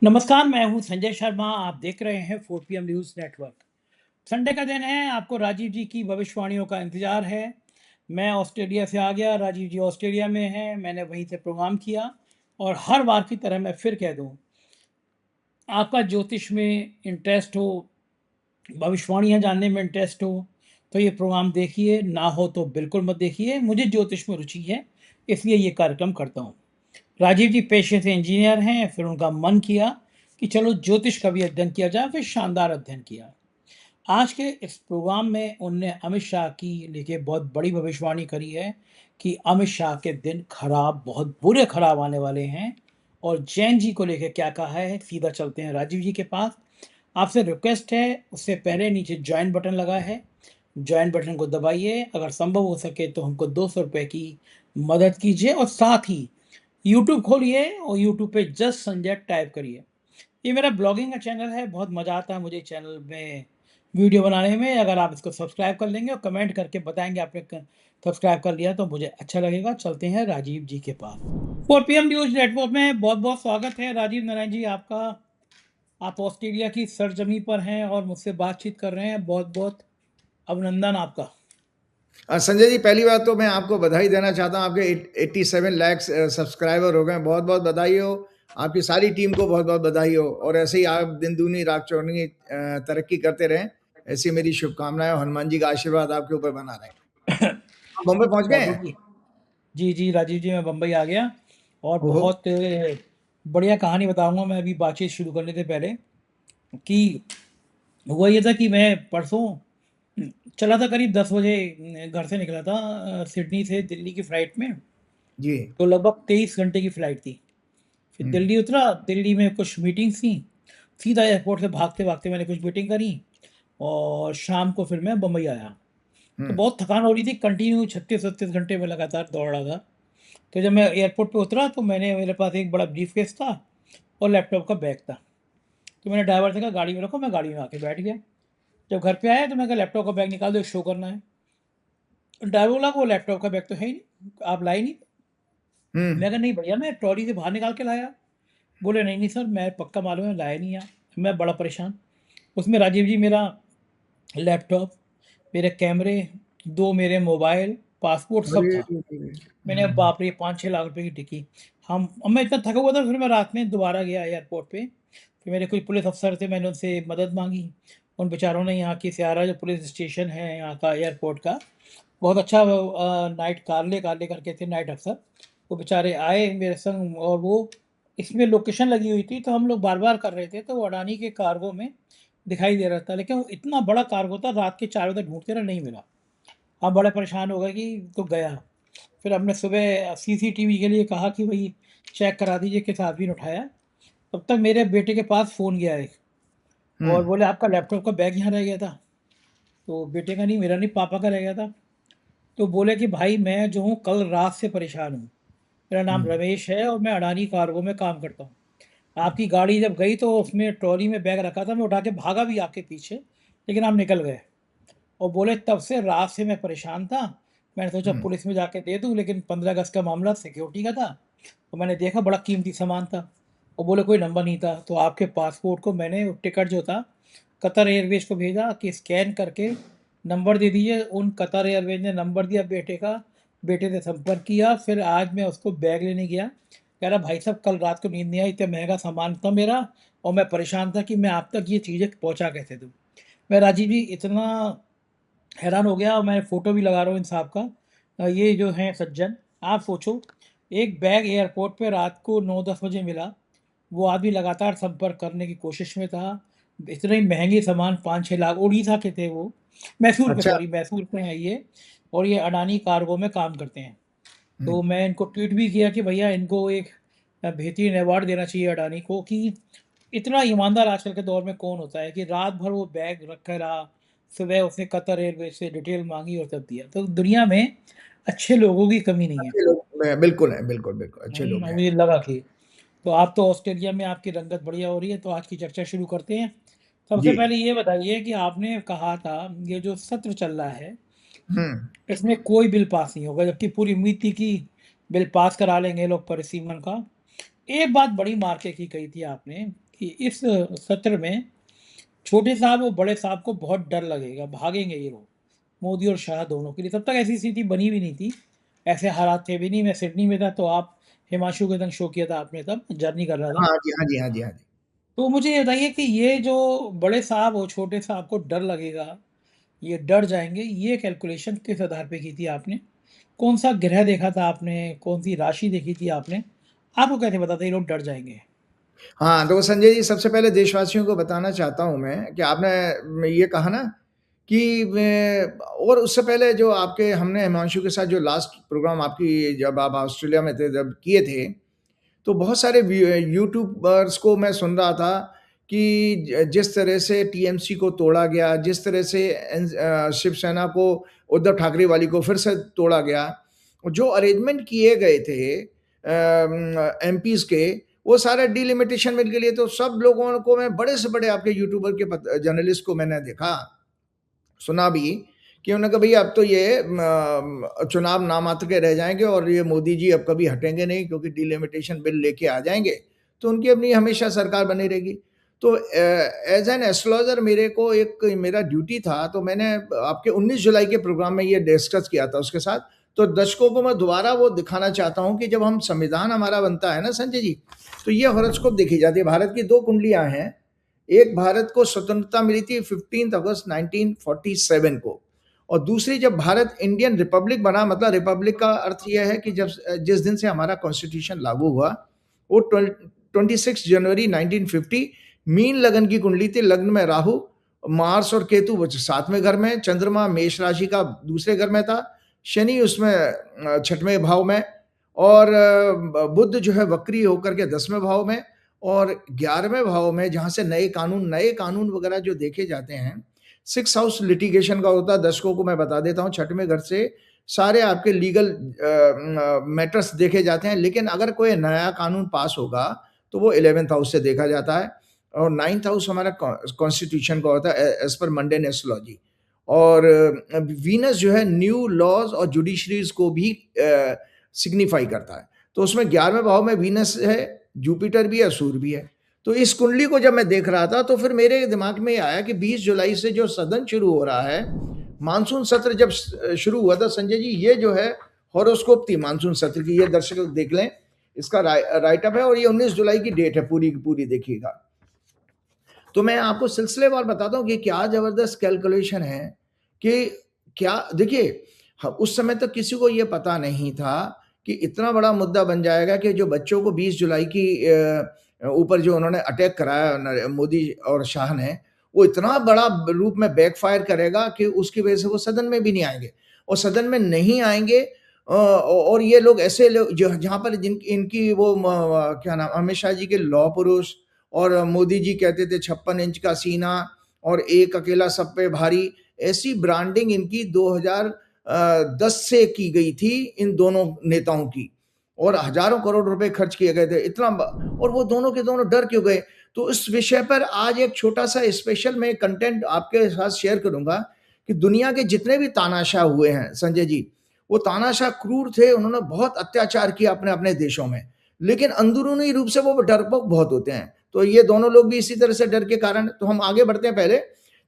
नमस्कार, मैं हूँ संजय शर्मा। आप देख रहे हैं 4 पीएम न्यूज़ नेटवर्क। संडे का दिन है, आपको राजीव जी की भविष्यवाणियों का इंतज़ार है। मैं ऑस्ट्रेलिया से आ गया, राजीव जी ऑस्ट्रेलिया में हैं, मैंने वहीं से प्रोग्राम किया और हर बार की तरह मैं फिर कह दूँ, आपका ज्योतिष में इंटरेस्ट हो, भविष्यवाणियाँ जानने में इंटरेस्ट हो, तो ये प्रोग्राम देखिए, ना हो तो बिल्कुल मत देखिए। मुझे ज्योतिष में रुचि है, इसलिए ये कार्यक्रम करता हूँ। राजीव जी पेशे से इंजीनियर हैं, फिर उनका मन किया कि चलो ज्योतिष का भी अध्ययन किया जाए, फिर शानदार अध्ययन किया। आज के इस प्रोग्राम में उनने अमित शाह की लेके बहुत बड़ी भविष्यवाणी करी है कि अमित शाह के दिन खराब, बहुत बुरे खराब आने वाले हैं। और जैन जी को लेके क्या कहा है, सीधा चलते हैं राजीव जी के पास। आपसे रिक्वेस्ट है, उससे पहले नीचे ज्वाइन बटन लगा है, ज्वाइन बटन को दबाइए। अगर संभव हो सके तो हमको 200 रुपये की मदद कीजिए और साथ ही यूट्यूब खोलिए और यूट्यूब पे जस्ट संजय टाइप करिए। ये मेरा ब्लॉगिंग का चैनल है, बहुत मज़ा आता है मुझे चैनल में वीडियो बनाने में। अगर आप इसको सब्सक्राइब कर लेंगे और कमेंट करके बताएंगे आपने सब्सक्राइब कर लिया तो मुझे अच्छा लगेगा। चलते हैं राजीव जी के पास। 4 पीएम न्यूज़ नेटवर्क में बहुत बहुत स्वागत है राजीव नारायण जी आपका। आप ऑस्ट्रेलिया की सरजमी पर हैं और मुझसे बातचीत कर रहे हैं, बहुत बहुत अभिनंदन आपका। संजय जी, पहली बात तो मैं आपको बधाई देना चाहता हूँ। आपके 87 लाख सब्सक्राइबर हो गए, बहुत बहुत बधाई हो। आपकी सारी टीम को बहुत बहुत बधाई हो और ऐसे ही आप दिन दूनी रात चौगुनी तरक्की करते रहें। ऐसी मेरी शुभकामनाएं। हनुमान जी का आशीर्वाद आपके ऊपर बना रहे। आप बम्बई पहुंच गए हैं? जी जी राजीव जी, मैं बम्बई आ गया और ओहो। बहुत बढ़िया कहानी बताऊंगा मैं अभी बातचीत शुरू करने से पहले कि हुआ ये था कि मैं परसों चला था, करीब 10 बजे घर से निकला था सिडनी से दिल्ली की फ़्लाइट में। जी। तो लगभग 23 घंटे की फ़्लाइट थी। फिर हम्म। दिल्ली उतरा, दिल्ली में कुछ मीटिंग्स थी, सीधा एयरपोर्ट से भागते-भागते मैंने कुछ मीटिंग करी और शाम को फिर मैं बम्बई आया। तो हम्म। बहुत थकान हो रही थी, कंटिन्यू 36-37 घंटे में लगातार दौड़ रहा था। तो जब मैं एयरपोर्ट पे उतरा तो मेरे पास एक बड़ा ब्रीफ़केस था और लैपटॉप का बैग था। तो मैंने ड्राइवर से कहा गाड़ी में रखो, मैं गाड़ी में आके बैठ गया। जब घर पे आया तो मैंने कहा लैपटॉप का बैग निकाल दो, शो करना है। ड्राइवर बोला वो लैपटॉप का बैग तो है ही नहीं, आप लाए नहीं। हम्म। मैं कहा नहीं भैया, मैं ट्रॉली से बाहर निकाल के लाया। बोले नहीं नहीं सर, मैं पक्का मालूम है लाया नहीं यहाँ। मैं बड़ा परेशान। उसमें राजीव जी मेरा लैपटॉप, मेरे कैमरे, 2 मेरे मोबाइल, पासपोर्ट सब अरे, था। मैंने बाप रे 5-6 लाख रुपए की टिकी। हम अब मैं इतना थका हुआ था, फिर मैं रात में दोबारा गया एयरपोर्ट पे। फिर मेरे कुछ पुलिस अफ़सर थे, मैंने उनसे मदद माँगी। उन बेचारों ने यहाँ की सियारा जो पुलिस स्टेशन है यहाँ का एयरपोर्ट का, बहुत अच्छा नाइट कार्ले कार्ले करके थे नाइट अफ़सर। वो बेचारे आए मेरे संग और वो इसमें लोकेशन लगी हुई थी तो हम लोग बार-बार कर रहे थे, तो वो अडानी के कार्गो में दिखाई दे रहा था। लेकिन वो इतना बड़ा कार्गो था, रात के 4 बजे तक ढूँढते रहे, नहीं मिला। हम बड़े परेशान हो गए कि तो गया। फिर हमने सुबह सीसीटीवी के लिए कहा कि भई चेक करा दीजिए किस आदमी ने उठाया। तब तक मेरे बेटे के पास फ़ोन गया एक और हम्म। बोले आपका लैपटॉप का बैग यहाँ रह गया था। तो बेटे का नहीं, मेरा नहीं, पापा का रह गया था। तो बोले कि भाई मैं जो हूँ कल रात से परेशान हूँ। मेरा नाम हम्म। रमेश है और मैं अडानी कार्गो में काम करता हूँ। आपकी गाड़ी जब गई तो उसमें ट्रॉली में बैग रखा था, मैं उठा के भागा भी आपके पीछे, लेकिन आप निकल गए। और बोले तब से रात से मैं परेशान था। मैंने सोचा हम्म। पुलिस में जाके दे दूँ, लेकिन 15 अगस्त का मामला सिक्योरिटी का था। तो मैंने देखा बड़ा कीमती सामान था। और बोले कोई नंबर नहीं था। तो आपके पासपोर्ट को मैंने टिकट जो था कतर एयरवेज़ को भेजा कि स्कैन करके नंबर दे दीजिए। उन कतर एयरवेज़ ने नंबर दिया बेटे का, बेटे से संपर्क किया। फिर आज मैं उसको बैग लेने गया। कह रहा भाई साहब कल रात को नींद नहीं आई, इतना महँगा सामान था मेरा और मैं परेशान था कि मैं आप तक ये चीज़ें पहुँचा कैसे दूँ। मैं राजीव जी इतना हैरान हो गया और मैं फ़ोटो भी लगा रहा हूँ इन साहब का। ये जो हैं सज्जन, आप सोचो एक बैग एयरपोर्ट पे रात को 9-10 बजे मिला। वो आदमी लगातार संपर्क करने की कोशिश में था। इतने महँगे सामान 5-6 लाख, उड़ीसा के थे वो। मैसूर के, अच्छा। सॉरी मैसूर के हैं ये और ये अडानी कार्गो में काम करते हैं। हम्म। तो मैं इनको ट्वीट भी किया कि भैया इनको एक बेहतरीन अवार्ड देना चाहिए अडानी को कि इतना ईमानदार आजकल के दौर में कौन होता है कि रात भर वो बैग रखा रहा, सुबह उसने कतर एयरवेज़ से डिटेल माँगी और तब दिया। तो दुनिया में अच्छे लोगों की कमी नहीं है। अच्छे लोग बिल्कुल है, बिल्कुल बिल्कुल अच्छे लोग हैं। मुझे लगा कि तो आप तो ऑस्ट्रेलिया में आपकी रंगत बढ़िया हो रही है, तो आज की चर्चा शुरू करते हैं। सबसे जी। पहले ये बताइए कि आपने कहा था ये जो सत्र चल रहा है, हम्म। इसमें कोई बिल पास नहीं होगा, जबकि पूरी उम्मीद थी कि बिल पास करा लेंगे लोग परिसीमन का। एक बात बड़ी मार्के की कही थी आपने इस सत्र में छोटे साहब और बड़े साहब को बहुत डर लगेगा, भागेंगे ये लोग, मोदी और शाह दोनों के लिए। तब तक ऐसी स्थिति बनी भी नहीं थी, ऐसे हालात थे भी नहीं। मैं सिडनी में था, तो आप हिमांशु के संग शो किया था आपने, तब जर्नी कर रहा था। हाँ जी, हाँ जी, हाँ जी, हाँ जी। तो मुझे ये बताइए कि ये जो बड़े साहब और छोटे साहब को डर लगेगा, ये डर जाएँगे, ये कैलकुलेशन किस आधार पे की थी आपने? कौन-सा ग्रह देखा था आपने? कौन-सी राशि देखी थी आपने? आपको कैसे पता था ये लोग डर जाएँगे? हाँ, तो संजय जी, सबसे पहले देशवासियों को बताना चाहता हूँ मैं कि आपने ये कहा ना कि मैं, और उससे पहले जो आपके हमने हिमांशु के साथ जो लास्ट प्रोग्राम आपकी जब आप ऑस्ट्रेलिया में थे, जब किए थे, तो बहुत सारे यूट्यूबर्स को मैं सुन रहा था कि जिस तरह से टीएमसी को तोड़ा गया, जिस तरह से शिवसेना को, उद्धव ठाकरे वाली को फिर से तोड़ा गया, जो अरेंजमेंट किए गए थे एमपीज के, वो सारा डिलिमिटेशन बिल के लिए, तो सब लोगों को, मैं बड़े से बड़े आपके यूट्यूबर के जर्नलिस्ट को मैंने देखा, सुना भी, कि उन्होंने कहा भैया अब तो ये चुनाव नामात्र के रह जाएँगे और ये मोदी जी अब कभी हटेंगे नहीं, क्योंकि डिलिमिटेशन बिल लेके आ जाएँगे, तो उनकी अपनी हमेशा सरकार बनी रहेगी। तो एज़ एन एस्ट्रोलॉजर मेरे को एक मेरा ड्यूटी था, तो मैंने आपके 19 जुलाई के प्रोग्राम में ये डिस्कस किया था उसके साथ। तो दर्शकों को मैं दोबारा वो दिखाना चाहता हूँ कि जब हम संविधान हमारा बनता है ना संजय जी, तो ये हॉरोस्कोप देखी जाती है। भारत की 2 कुंडलियाँ हैं। एक, भारत को स्वतंत्रता मिली थी 15 अगस्त 1947 को, और दूसरी, जब भारत इंडियन रिपब्लिक बना, मतलब रिपब्लिक का अर्थ यह है कि जब जिस दिन से हमारा कॉन्स्टिट्यूशन लागू हुआ, वो 26 जनवरी 1950। मीन लगन की कुंडली थी, लग्न में राहु, मार्स और केतु 7वें घर में, चंद्रमा मेष राशि का दूसरे घर में था, शनि उसमें 6वें भाव में, और बुध जो है वक्री होकर के 10वें भाव में, और 11वें भाव में, जहाँ से नए कानून वगैरह जो देखे जाते हैं, 6 हाउस लिटिगेशन का होता है। दर्शकों को मैं बता देता हूँ, 6वें घर से सारे आपके लीगल मैटर्स देखे जाते हैं, लेकिन अगर कोई नया कानून पास होगा, तो वो 11th हाउस से देखा जाता है, और 9th हाउस हमारा कॉन्स्टिट्यूशन का होता है एज पर मंडेन एस्ट्रोलॉजी। और वीनस जो है न्यू लॉज और जुडिशरीज को भी सिग्निफाई करता है। तो उसमें 11वें भाव में वीनस है, जुपिटर भी है, सूर्य भी है। तो इस कुंडली को जब मैं देख रहा था, तो फिर मेरे दिमाग में आया कि 20 जुलाई से जो सदन शुरू हो रहा है, मानसून सत्र जब शुरू हुआ था संजय जी, ये जो है हॉरोस्कोप थी मानसून सत्र की, ये दर्शक देख लें, इसका राइटअप है, और ये 19 जुलाई की डेट है, पूरी की पूरी देखिएगा। तो मैं आपको सिलसिलेवार बताता हूँ कि क्या जबरदस्त कैलकुलेशन है कि क्या, देखिए, उस समय तक किसी को ये पता नहीं था कि इतना बड़ा मुद्दा बन जाएगा कि जो बच्चों को 20 जुलाई की ऊपर जो उन्होंने अटैक कराया मोदी और शाह ने, वो इतना बड़ा रूप में बैकफायर करेगा कि उसकी वजह से वो सदन में भी नहीं आएंगे, और सदन में नहीं आएंगे, और ये लोग ऐसे लोग जो जहाँ पर इनकी वो क्या नाम, अमित शाह जी के लौह पुरुष, और मोदी जी कहते थे 56 इंच का सीना और एक अकेला सब पे भारी, ऐसी ब्रांडिंग इनकी 2010 से की गई थी इन दोनों नेताओं की, और हजारों करोड़ रुपए खर्च किए गए थे, इतना, और वो दोनों के दोनों डर क्यों गए? तो इस विषय पर आज एक छोटा सा स्पेशल मैं कंटेंट आपके साथ शेयर करूंगा कि दुनिया के जितने भी तानाशाह हुए हैं संजय जी, वो तानाशाह क्रूर थे, उन्होंने बहुत अत्याचार किया अपने अपने देशों में, लेकिन अंदरूनी रूप से वो डरपोक बहुत होते हैं। तो ये दोनों लोग भी इसी तरह से डर के कारण, तो हम आगे बढ़ते हैं पहले।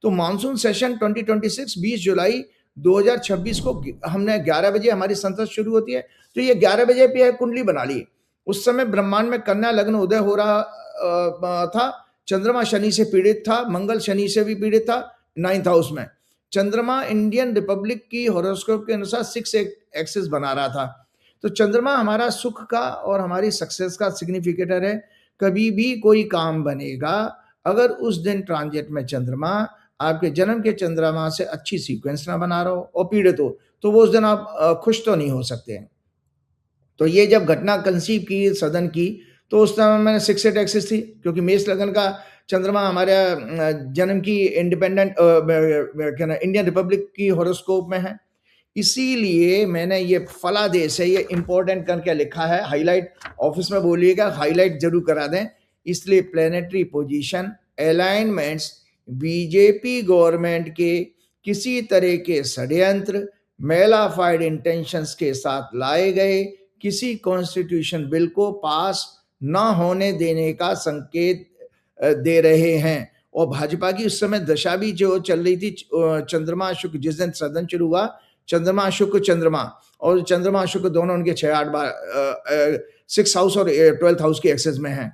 तो मानसून सेशन 2026 20 जुलाई 2026 को हमने 11 बजे हमारी संसद शुरू होती है, तो ये 11 बजे पे कुंडली बना ली। उस समय ब्रह्मांड में कन्या लग्न उदय हो रहा था, चंद्रमा शनि से पीड़ित था, मंगल शनि से भी पीड़ित था 9th हाउस में। चंद्रमा इंडियन रिपब्लिक की हॉरोस्कोप के अनुसार 6 एक्सिस बना रहा था। तो चंद्रमा हमारा सुख का और हमारी सक्सेस का सिग्निफिकेटर है। कभी भी कोई काम बनेगा, अगर उस दिन ट्रांजिट में चंद्रमा आपके जन्म के चंद्रमा से अच्छी सीक्वेंस ना बना रहा हो और पीड़ित हो, तो वो उस दिन आप खुश तो नहीं हो सकते हैं। तो ये जब घटना कंसीव की सदन की, तो उस समय मैंने 6 एक्सिस थी, क्योंकि मेष लगन का चंद्रमा हमारे जन्म की इंडिपेंडेंट क्या ना इंडियन रिपब्लिक की हॉरोस्कोप में है। इसीलिए मैंने ये फलादेश है, ये इंपॉर्टेंट करके लिखा है, हाईलाइट ऑफिस में बोलिएगा, हाईलाइट जरूर करा दें। इसलिए planetary position, alignments, BJP government के किसी तरह के षड्यंत्र, मेलाफाइड इंटेंशंस के साथ लाए गए किसी कॉन्स्टिट्यूशन बिल को पास न होने देने का संकेत दे रहे हैं। और भाजपा की उस समय दशा भी जो चल रही थी, चंद्रमा शुक्र, जिस दिन सदन शुरू हुआ, चंद्रमा शुक्र चंद्रमा, और चंद्रमा शुक्र दोनों उनके 6-8 बार 6 हाउस और 12th हाउस के एक्सेस में हैं,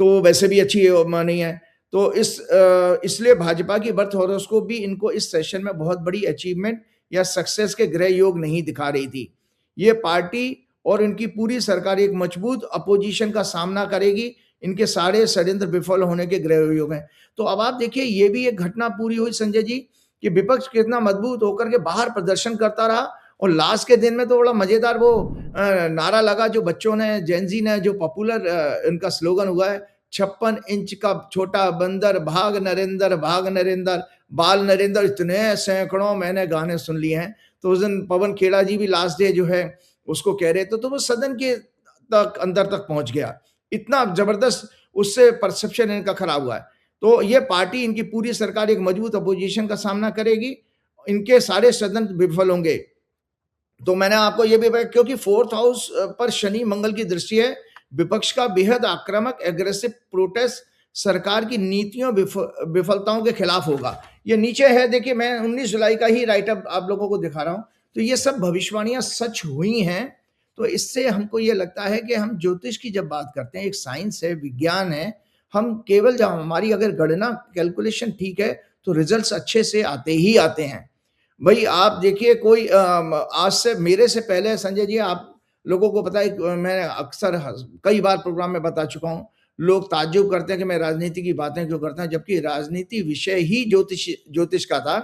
तो वैसे भी अच्छी नहीं है। तो इसलिए भाजपा की बर्थ हॉरोस्कोप भी इनको इस सेशन में बहुत बड़ी अचीवमेंट या सक्सेस के ग्रह योग नहीं दिखा रही थी। ये पार्टी और इनकी पूरी सरकार एक मजबूत अपोजिशन का सामना करेगी, इनके सारे षड्यंत्र विफल होने के ग्रह योग हैं। तो अब आप देखिए, ये भी एक घटना पूरी हुई संजय जी, कि विपक्ष कितना मजबूत होकर के बाहर प्रदर्शन करता रहा, और लास्ट के दिन में तो बड़ा मजेदार वो नारा लगा जो बच्चों ने, जेनजी ने, जो पॉपुलर इनका स्लोगन हुआ है, 56 इंच का छोटा बंदर, भाग नरेंद्र, भाग नरेंद्र, बाल नरेंद्र, इतने सैकड़ों मैंने गाने सुन लिए हैं। तो उस दिन पवन खेड़ा जी भी लास्ट डे जो है उसको कह रहे थे, तो वो सदन के तक अंदर तक पहुंच गया, इतना जबरदस्त उससे परसेप्शन इनका खराब हुआ है। तो ये पार्टी, इनकी पूरी सरकार एक मजबूत अपोजिशन का सामना करेगी, इनके सारे सदन विफल होंगे। तो मैंने आपको ये भी बताया, क्योंकि 4th हाउस पर शनि मंगल की दृष्टि है, विपक्ष का बेहद आक्रामक एग्रेसिव प्रोटेस्ट सरकार की नीतियों विफलताओं के खिलाफ होगा। ये नीचे है, देखिए, मैं 19 जुलाई का ही राइटअप आप लोगों को दिखा रहा हूं। तो ये सब भविष्यवाणियां सच हुई हैं। तो इससे हमको ये लगता है कि हम ज्योतिष की जब बात करते हैं, एक साइंस है, विज्ञान है, हम केवल जब हमारी अगर गणना कैलकुलेशन ठीक है तो रिजल्ट्स अच्छे से आते ही आते हैं। भाई आप देखिए, कोई आज से, मेरे से पहले संजय जी, आप लोगों को पता है, मैं अक्सर कई बार प्रोग्राम में बता चुका हूँ, लोग ताज्जुब करते हैं कि मैं राजनीति की बातें क्यों करता हूँ, जबकि राजनीति विषय ही ज्योतिष का था।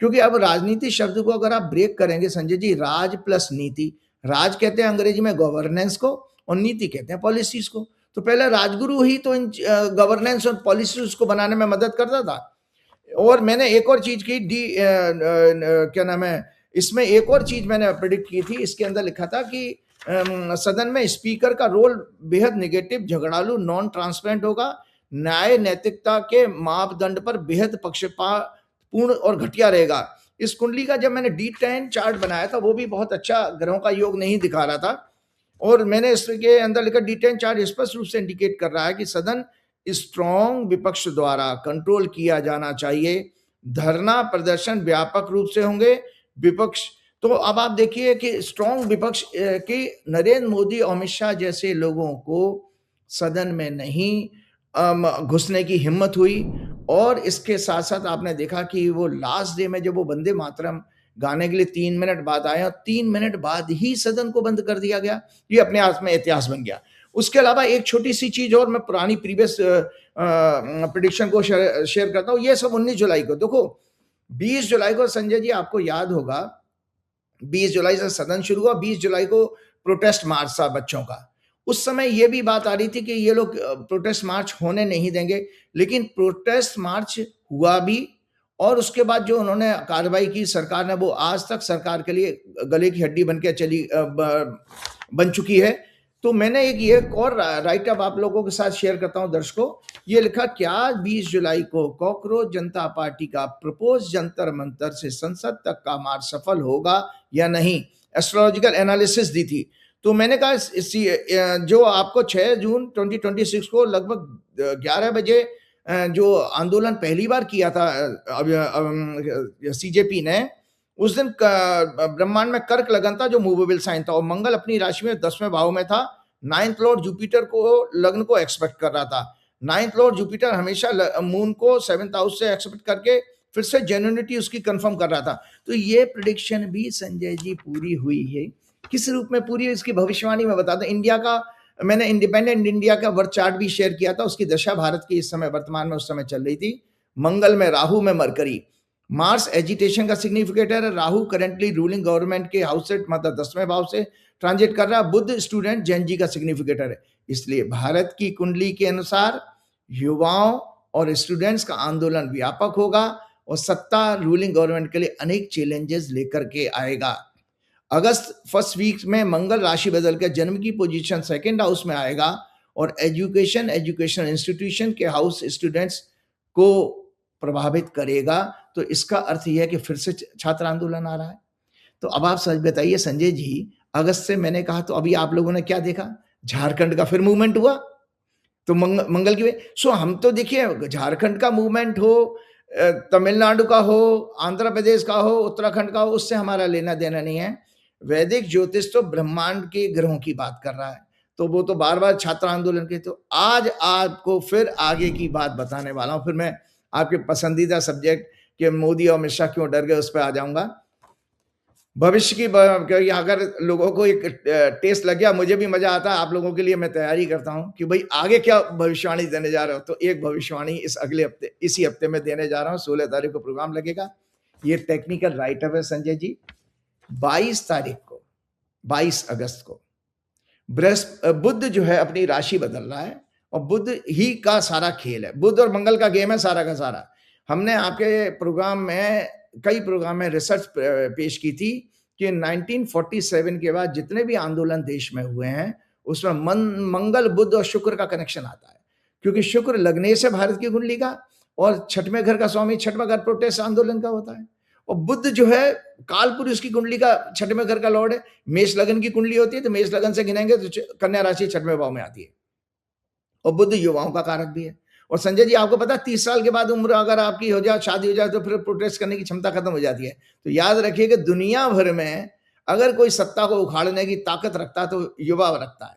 क्योंकि अब राजनीति शब्द को अगर आप ब्रेक करेंगे संजय जी, राज प्लस नीति, राज कहते हैं अंग्रेजी में गवर्नेंस को, और नीति कहते हैं पॉलिसीज को। तो पहले राजगुरु ही तो इन गवर्नेंस और पॉलिसीज को बनाने में मदद करता था। और मैंने एक और चीज की, क्या नाम है, इसमें एक और चीज मैंने प्रेडिक्ट की थी, इसके अंदर लिखा था कि सदन में स्पीकर का रोल बेहद नेगेटिव, झगड़ालू, नॉन ट्रांसपेरेंट होगा, न्याय नैतिकता के मापदंड पर बेहद पक्षपातपूर्ण और घटिया रहेगा। इस कुंडली का जब मैंने D10 चार्ट बनाया था, वो भी बहुत अच्छा ग्रहों का योग नहीं दिखा रहा था, और मैंने इसके अंदर लिखा, D10 चार्ट स्पष्ट रूप से इंडिकेट कर रहा है कि सदन स्ट्रॉन्ग विपक्ष द्वारा कंट्रोल किया जाना चाहिए, धरना प्रदर्शन व्यापक रूप से होंगे, विपक्ष। तो अब आप देखिए कि स्ट्रॉन्ग विपक्ष की नरेंद्र मोदी, अमित शाह जैसे लोगों को सदन में नहीं घुसने की हिम्मत हुई। और इसके साथ साथ आपने देखा कि वो लास्ट डे में जब वो वंदे मातरम गाने के लिए 3 मिनट बाद आए, और 3 मिनट बाद ही सदन को बंद कर दिया गया, ये अपने आप में इतिहास बन गया। उसके अलावा एक छोटी सी चीज और, मैं पुरानी प्रीवियस प्रेडिक्शन को शेयर करता हूँ। ये सब 19 जुलाई को, देखो 20 जुलाई को संजय जी आपको याद होगा, 20 जुलाई से सदन शुरू हुआ, 20 जुलाई को प्रोटेस्ट मार्च था बच्चों का। उस समय ये भी बात आ रही थी कि ये लोग प्रोटेस्ट मार्च होने नहीं देंगे, लेकिन प्रोटेस्ट मार्च हुआ भी, और उसके बाद जो उन्होंने कार्रवाई की सरकार ने, वो आज तक सरकार के लिए गले की हड्डी बन के बन चुकी है। तो मैंने एक और राइटअप आप लोगों के साथ शेयर करता हूं दर्शकों। ये लिखा, क्या 20 जुलाई को कॉकरोच जनता पार्टी का प्रपोज जंतर मंतर से संसद तक का मार्च सफल होगा या नहीं, एस्ट्रोलॉजिकल एनालिसिस दी थी। तो मैंने कहा, जो आपको 6 जून 2026 को लगभग 11 बजे जो आंदोलन पहली बार किया था सीजेपी ने, उस दिन ब्रह्मांड में कर्क लगन था जो मूवेबल साइन था, और मंगल अपनी राशि में 10वें भाव में था। 9th लॉर्ड जुपिटर को लग्न को एक्सपेक्ट कर रहा था। 9th लॉर्ड जुपिटर हमेशा मून को 7th हाउस से एक्सपेक्ट करके फिर से जेन्युइनिटी उसकी कंफर्म कर रहा था। तो ये प्रेडिक्शन भी संजय जी पूरी हुई है। किस रूप में पूरी, इसकी भविष्यवाणी में बताता। इंडिया का मैंने इंडिपेंडेंट इंडिया का बर्थ चार्ट भी शेयर किया था, उसकी दशा भारत की इस समय वर्तमान में उस समय चल रही थी। मंगल में राहु में मरकरी, मार्स एजिटेशन का सिग्निफिकेटर है, राहु करेंटली रूलिंग गवर्नमेंट के हाउस से मतलब 10वें भाव से ट्रांजिट कर रहा है, बुध स्टूडेंट जैन जी का सिग्निफिकेटर है। इसलिए भारत की कुंडली के अनुसार युवाओं और स्टूडेंट्स का आंदोलन व्यापक होगा, और सत्ता रूलिंग गवर्नमेंट के लिए अनेक चैलेंजेस लेकर के आएगा। अगस्त फर्स्ट वीक में मंगल राशि बदल कर जन्म की पोजीशन 2nd हाउस में आएगा, और एजुकेशनल इंस्टीट्यूशन के हाउस स्टूडेंट्स को प्रभावित करेगा। तो इसका अर्थ यह है कि फिर से छात्र आंदोलन आ रहा है। तो अब आप सच बताइए संजय जी, अगस्त से मैंने कहा, तो अभी आप लोगों ने क्या देखा? झारखंड का फिर मूवमेंट हुआ, तो मंगल की सो हम तो देखिए झारखंड का मूवमेंट हो, तमिलनाडु का हो, आंध्र प्रदेश का हो, उत्तराखंड का हो, उससे हमारा लेना देना नहीं है। वैदिक ज्योतिष तो ब्रह्मांड के ग्रहों की बात कर रहा है, तो वो तो बार बार छात्र आंदोलन के। तो आज आपको फिर आगे की बात बताने वाला हूं, फिर मैं आपके पसंदीदा सब्जेक्ट कि मोदी और अमित शाह क्यों डर गए उस पर आ जाऊंगा। भविष्य की अगर लोगों को एक टेस्ट लग गया, मुझे भी मजा आता है, आप लोगों के लिए मैं तैयारी करता हूं कि भाई आगे क्या भविष्यवाणी देने जा रहे हो। तो एक भविष्यवाणी इस अगले हफ्ते, इसी हफ्ते में देने जा रहा हूं। 16 तारीख को प्रोग्राम लगेगा। ये टेक्निकल राइटअप है संजय जी। 22 तारीख को, 22 अगस्त को बुध जो है अपनी राशि बदल रहा है, और बुध ही का सारा खेल है, बुध और मंगल का गेम है सारा का सारा। हमने आपके प्रोग्राम में, कई प्रोग्राम में रिसर्च पेश की थी कि 1947 के बाद जितने भी आंदोलन देश में हुए हैं उसमें मंगल, बुध और शुक्र का कनेक्शन आता है, क्योंकि शुक्र लग्नेश है भारत की कुंडली का, और छठवें घर का स्वामी, छठवां घर प्रोटेस्ट आंदोलन का होता है। और बुध जो है काल पुरुष की कुंडली का छठवें घर का लॉर्ड है। मेष लगन की कुंडली होती है तो मेष लगन से गिनेंगे तो कन्या राशि छठवें भाव में आती है, और बुध युवाओं का कारक भी है। और संजय जी आपको पता है 30 साल के बाद उम्र अगर आपकी हो जाए, शादी हो जाए, तो फिर प्रोटेस्ट करने की क्षमता खत्म हो जाती है। तो याद रखिए कि दुनिया भर में अगर कोई सत्ता को उखाड़ने की ताकत रखता है तो युवा रखता है।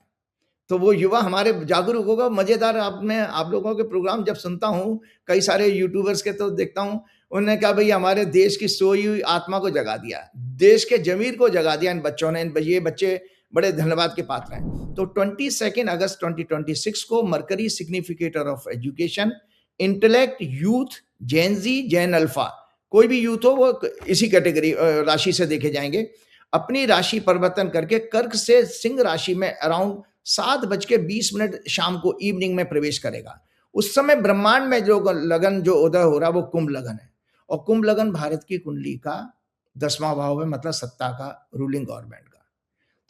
तो वो युवा हमारे जागरूक होगा। मजेदार, आप लोगों के प्रोग्राम जब सुनता हूँ, कई सारे यूट्यूबर्स के तो देखता हूँ, उन्होंने कहा भाई हमारे देश की सोई हुई आत्मा को जगा दिया, देश के जमीर को जगा दिया इन बच्चों ने। ये बच्चे बड़े धन्यवाद के पात्र हैं। तो 22 अगस्त 2026 को Mercury significator of education, intellect, youth, gen Z, gen alpha, कोई भी यूथ हो वो इसी कैटेगरी राशि से देखे जाएंगे, अपनी राशि परिवर्तन करके कर्क से सिंह राशि में अराउंड 7:20 शाम को इवनिंग में प्रवेश करेगा। उस समय ब्रह्मांड में जो लगन जो उदय हो रहा है वो कुंभ लगन है, और कुंभ लगन भारत की कुंडली का 10वां भाव है, मतलब सत्ता का, रूलिंग गवर्नमेंट का।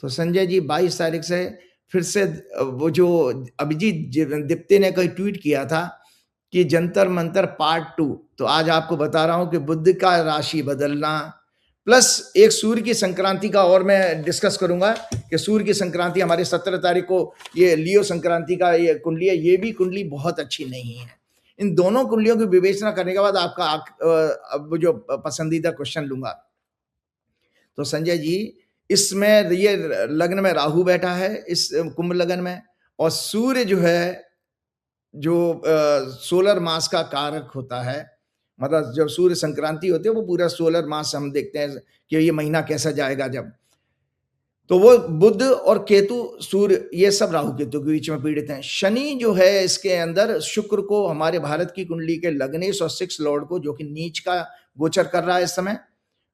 तो संजय जी 22 तारीख से फिर से वो जो अभिजीत दीप्ति ने कोई ट्वीट किया था कि जंतर मंतर पार्ट 2, तो आज आपको बता रहा हूं कि बुध का राशि बदलना प्लस एक सूर्य की संक्रांति का और मैं डिस्कस करूंगा कि सूर्य की संक्रांति हमारे 17 तारीख को, ये लियो संक्रांति का ये कुंडली है, ये भी कुंडली बहुत अच्छी नहीं है। इन दोनों कुंडलियों की विवेचना करने के बाद आपका अब जो पसंदीदा क्वेश्चन लूंगा। तो संजय जी इसमें ये लग्न में राहु बैठा है इस कुंभ लगन में, और सूर्य जो है जो सोलर मास का कारक होता है, मतलब जब सूर्य संक्रांति होती है वो पूरा सोलर मास हम देखते हैं कि ये महीना कैसा जाएगा जब, तो वो बुध और केतु, सूर्य, ये सब राहु केतु के बीच में पीड़ित हैं। शनि जो है इसके अंदर शुक्र को, हमारे भारत की कुंडली के लग्नेश और 6 लॉर्ड को, जो कि नीच का गोचर कर रहा है इस समय,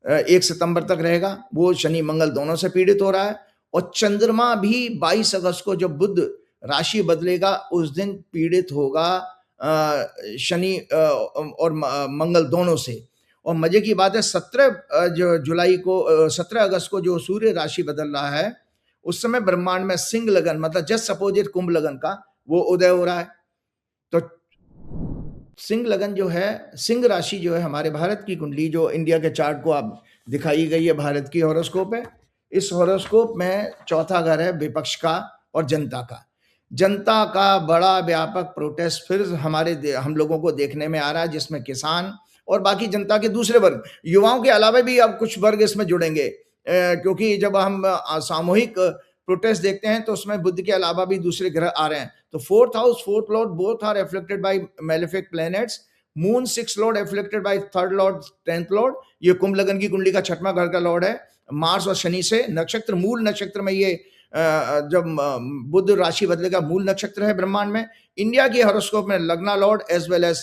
1 सितंबर तक रहेगा, वो शनि मंगल दोनों से पीड़ित हो रहा है। और चंद्रमा भी 22 अगस्त को जब बुध राशि बदलेगा उस दिन पीड़ित होगा शनि और मंगल दोनों से। और मजे की बात है 17 अगस्त को जो सूर्य राशि बदल रहा है उस समय ब्रह्मांड में सिंह लगन, मतलब जस्ट सपोजिट कुंभ लगन का वो उदय हो रहा है। तो सिंह लगन जो है, सिंह राशि जो है हमारे भारत की कुंडली, जो इंडिया के चार्ट को आप दिखाई गई है, भारत की हॉरोस्कोप है। इस हॉरोस्कोप में चौथा घर है विपक्ष का और जनता का। जनता का बड़ा व्यापक प्रोटेस्ट फिर हम लोगों को देखने में आ रहा है, जिसमें किसान और बाकी जनता के दूसरे वर्ग, युवाओं के अलावा भी अब कुछ वर्ग इसमें जुड़ेंगे, क्योंकि जब हम सामूहिक प्रोटेस्ट देखते हैं तो उसमें बुध के अलावा भी दूसरे ग्रह आ रहे हैं। तो 4th house, 4th lord, both are afflicted by malefic planets. Moon 6 lord afflicted by 3rd lord, 10th lord. ये कुंभ लगन की कुंडली का 6वां घर का लॉर्ड है, मार्स और शनि से। नक्षत्र मूल नक्षत्र में ये जब बुध राशि बदलेगा, मूल नक्षत्र है ब्रह्मांड में। इंडिया की हॉरोस्कोप में लग्ना lord as well as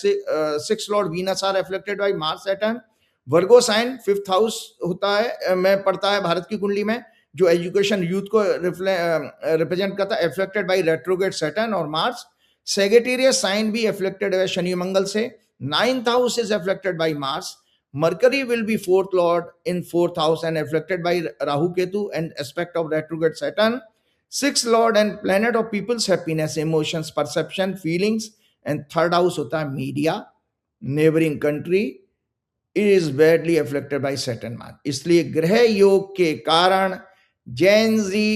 6 lord Venus are afflicted by Mars, Saturn. Virgo sign 5th house होता है, में पड़ता है भारत की कुंडली में, जो एजुकेशन यूथ को रिप्रेजेंट करता है, एफ्लेक्टेड बाय रेट्रोग्रेड सैटर्न और मार्स। सेजिटेरियस साइन भी एफ्लेक्टेड है शनि मंगल से। 9th house is afflicted by Mars. Mercury will be 4th lord in 4th house and afflicted by Rahu Ketu and aspect of retrograde Saturn. 6th lord and planet of people's happiness, emotions, perception, feelings, and 3rd house होता है media, neighboring country, is badly afflicted by Saturn मान। इसलिए ग्रह योग के कारण Jain ji,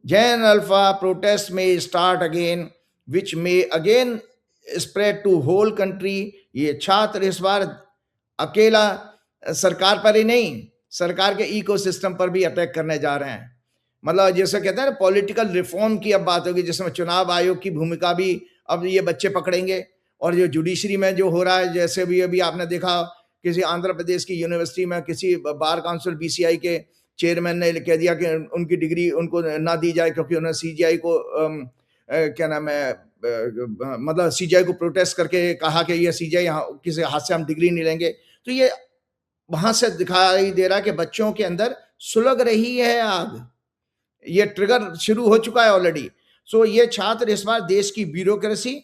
Jain alpha protest में start again. which may again spread to whole country. ये छात्र इस बार अकेला सरकार पर ही नहीं, सरकार के इकोसिस्टम पर भी अटैक करने जा रहे हैं। मतलब जैसे कहते हैं ना, पॉलिटिकल रिफॉर्म की अब बात होगी, जिसमें चुनाव आयोग की भूमिका भी अब ये बच्चे पकड़ेंगे। और जो जुडिशरी में जो हो रहा है, जैसे भी अभी आपने देखा किसी आंध्र प्रदेश की यूनिवर्सिटी में किसी बार काउंसिल बीसीआई के चेयरमैन ने कह दिया कि उनकी डिग्री उनको ना दी जाए, क्योंकि उन्होंने सीजीआई को क्या नाम है, मतलब सीजीआई को प्रोटेस्ट करके कहा कि ये सीजीआई किसी हाथ से हम डिग्री नहीं लेंगे। तो ये वहां से दिखाई दे रहा है कि बच्चों के अंदर सुलग रही है आग, ये ट्रिगर शुरू हो चुका है ऑलरेडी। सो ये छात्र इस बार देश की ब्यूरोक्रेसी,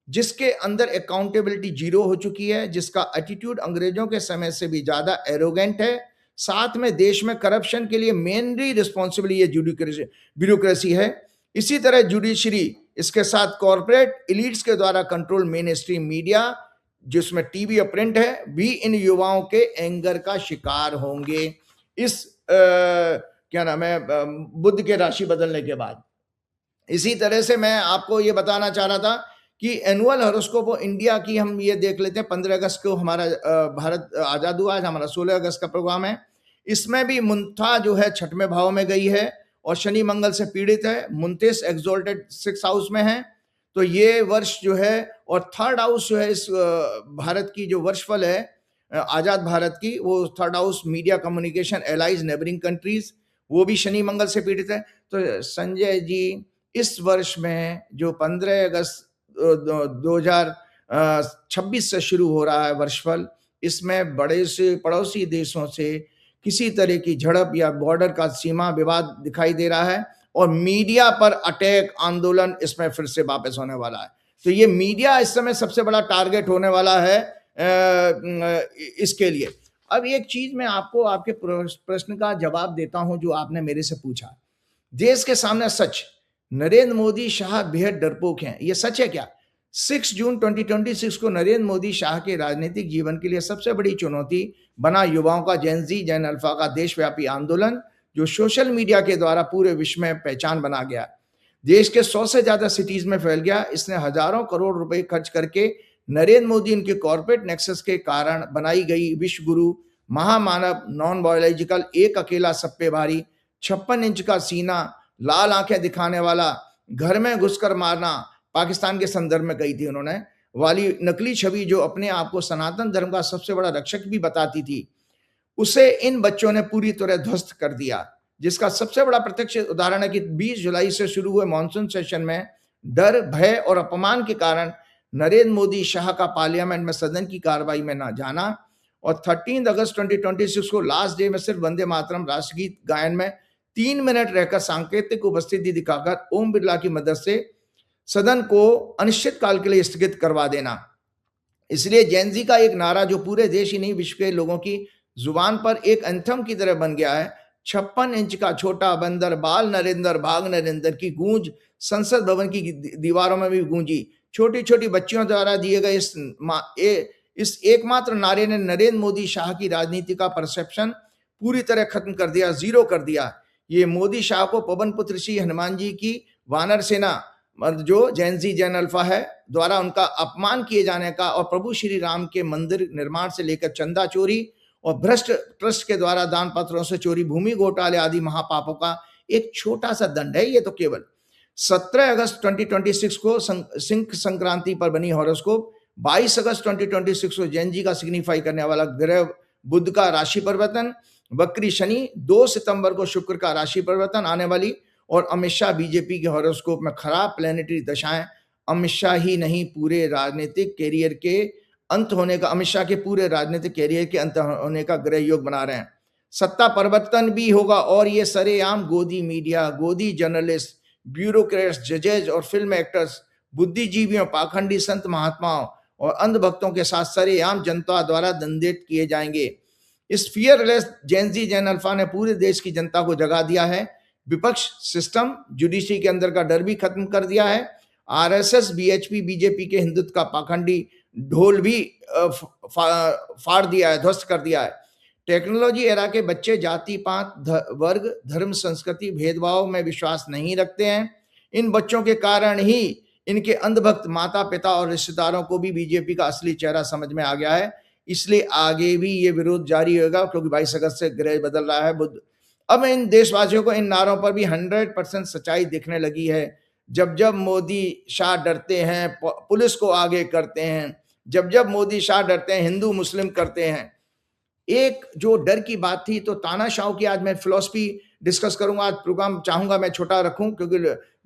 जिसके अंदर अकाउंटेबिलिटी जीरो हो चुकी है, जिसका एटीट्यूड अंग्रेजों के समय से भी ज्यादा एरोगेंट है, साथ में देश में करप्शन के लिए मेनली रिस्पॉन्सिबल ये ब्यूरोक्रेसी है। इसी तरह जुडिशरी, इसके साथ कॉर्पोरेट एलिट्स के द्वारा कंट्रोल मेन स्ट्रीम मीडिया, जिसमें टीवी और प्रिंट है, भी इन युवाओं के एंगर का शिकार होंगे इस क्या नाम है, बुध के राशि बदलने के बाद। इसी तरह से मैं आपको ये बताना चाह रहा था कि एनुअल हॉरोस्कोप ऑफ इंडिया की हम ये देख लेते हैं। 15 अगस्त को हमारा भारत आजाद हुआ, आज हमारा 16 अगस्त का प्रोग्राम है। इसमें भी मुंथा जो है छठवें भाव में गई है और शनि मंगल से पीड़ित है। मुंतिस एक्सोल्टेड 6th हाउस में है। तो ये वर्ष जो है, और 3rd हाउस जो है इस भारत की जो वर्षफल है आजाद भारत की, वो 3rd house media communication allies neighbouring countries, वो भी शनि मंगल से पीड़ित है। तो संजय जी, इस वर्ष में जो 15 अगस्त 2026 से शुरू हो रहा है वर्षफल, इसमें बड़े से पड़ोसी देशों से किसी तरह की झड़प या बॉर्डर का सीमा विवाद दिखाई दे रहा है, और मीडिया पर अटैक आंदोलन इसमें फिर से वापस होने वाला है। तो ये मीडिया इस समय सबसे बड़ा टारगेट होने वाला है इसके लिए। अब एक चीज मैं आपको आपके प्रश्न का जवाब देता हूं जो आपने मेरे से पूछा। देश के सामने सच, नरेंद्र मोदी शाह बेहद डरपोक हैं, ये सच है क्या? 6 जून 2026 को नरेंद्र मोदी शाह के राजनीतिक जीवन के लिए सबसे बड़ी चुनौती बना युवाओं का जेन अल्फा का देशव्यापी आंदोलन, जो सोशल मीडिया के द्वारा पूरे विश्व में पहचान बना गया। देश के 100 से ज्यादा सिटीज में फैल गया। इसने हजारों करोड़ रुपए खर्च करके नरेंद्र मोदी उनके कॉर्पोरेट नेक्सस के कारण बनाई गई विश्व गुरु, महामानव, नॉन बायोलॉजिकल, एक अकेला सब पे भारी, 56 इंच का सीना, लाल आंखें दिखाने वाला, घर में घुसकर मारना, पाकिस्तान के संदर्भ में कही थी उन्होंने, वाली नकली छवि जो अपने आप को सनातन धर्म का सबसे बड़ा रक्षक भी बताती थी, उसे इन बच्चों ने पूरी तरह ध्वस्त कर दिया। जिसका सबसे बड़ा प्रत्यक्ष उदाहरण है कि 20 जुलाई से शुरू हुए मॉनसून सेशन में डर, भय और अपमान के कारण नरेंद्र मोदी शाह का पार्लियामेंट में सदन की कार्रवाई में ना जाना, और 13 अगस्त 2026 को लास्ट डे में सिर्फ वंदे मातरम राष्ट्रगीत गायन में 3 मिनट रहकर सांकेतिक उपस्थिति दिखाकर ओम बिरला की मदद से सदन को अनिश्चित काल के लिए स्थगित करवा देना। इसलिए जेनजी का एक नारा जो पूरे देश ही नहीं विश्व के लोगों की जुबान पर एक एंथम की तरह बन गया है, 56 इंच का छोटा बंदर बाल नरेंद्र भाग नरेंद्र की गूंज संसद भवन की दीवारों में भी गूंजी। छोटी छोटी बच्चियों द्वारा दिए गए इस एकमात्र नारे ने नरेंद्र मोदी शाह की राजनीति का परसेप्शन पूरी तरह खत्म कर दिया, जीरो कर दिया। ये मोदी शाह को पवन पुत्र श्री हनुमान जी की वानर सेना, जो जैन अल्फा है, द्वारा उनका अपमान किए जाने का, और प्रभु श्री राम के मंदिर निर्माण से लेकर चंदा चोरी और भ्रष्ट ट्रस्ट के द्वारा दान पत्रों से चोरी, भूमि घोटाले आदि महापापों का एक छोटा सा दंड है ये तो केवल। 17 अगस्त 2026 को सिंह संक्रांति पर बनी हॉरोस्कोप, 22 अगस्त 2026 को जैन जी का सिग्निफाई करने वाला ग्रह बुध का राशि परिवर्तन, वक्री शनि, 2 सितंबर को शुक्र का राशि परिवर्तन आने वाली, और अमित शाह बीजेपी के हॉरोस्कोप में खराब प्लेनेटरी दशाएं अमित शाह ही नहीं पूरे राजनीतिक कैरियर के अंत होने का, अमित शाह के पूरे राजनीतिक कैरियर के अंत होने का ग्रह योग बना रहे हैं। सत्ता परिवर्तन भी होगा, और ये सरेआम गोदी मीडिया, गोदी जर्नलिस्ट, ब्यूरोक्रेट्स, जजेज और फिल्म एक्टर्स, बुद्धिजीवियों, पाखंडी संत महात्माओं और अंधभक्तों के साथ सरेआम जनता द्वारा दंडित किए जाएंगे। इस फियरलेस जैन अल्फा ने पूरे देश की जनता को जगा दिया है। विपक्ष सिस्टम, जुडिशरी के अंदर का डर भी खत्म कर दिया है। आरएसएस, बीएचपी, बीजेपी के हिंदुत्व का पाखंडी ढोल भी फाड़ दिया है, ध्वस्त कर दिया है। टेक्नोलॉजी एरा के बच्चे जाति पात, वर्ग, धर्म, संस्कृति, भेदभाव में विश्वास नहीं रखते हैं। इन बच्चों के कारण ही इनके अंधभक्त माता पिता और रिश्तेदारों को भी बीजेपी का असली चेहरा समझ में आ गया है, इसलिए आगे भी ये विरोध जारी होगा, क्योंकि 22 अगस्त से ग्रह बदल रहा है बुध। अब इन देशवासियों को इन नारों पर भी 100% सच्चाई दिखने लगी है। जब जब मोदी शाह डरते हैं, पुलिस को आगे करते हैं, जब जब मोदी शाह डरते हैं, हिंदू मुस्लिम करते हैं। एक जो डर की बात थी, तो तानाशाह की आज मैं फिलॉसफी डिस्कस करूंगा। आज प्रोग्राम चाहूंगा मैं छोटा रखूं, क्योंकि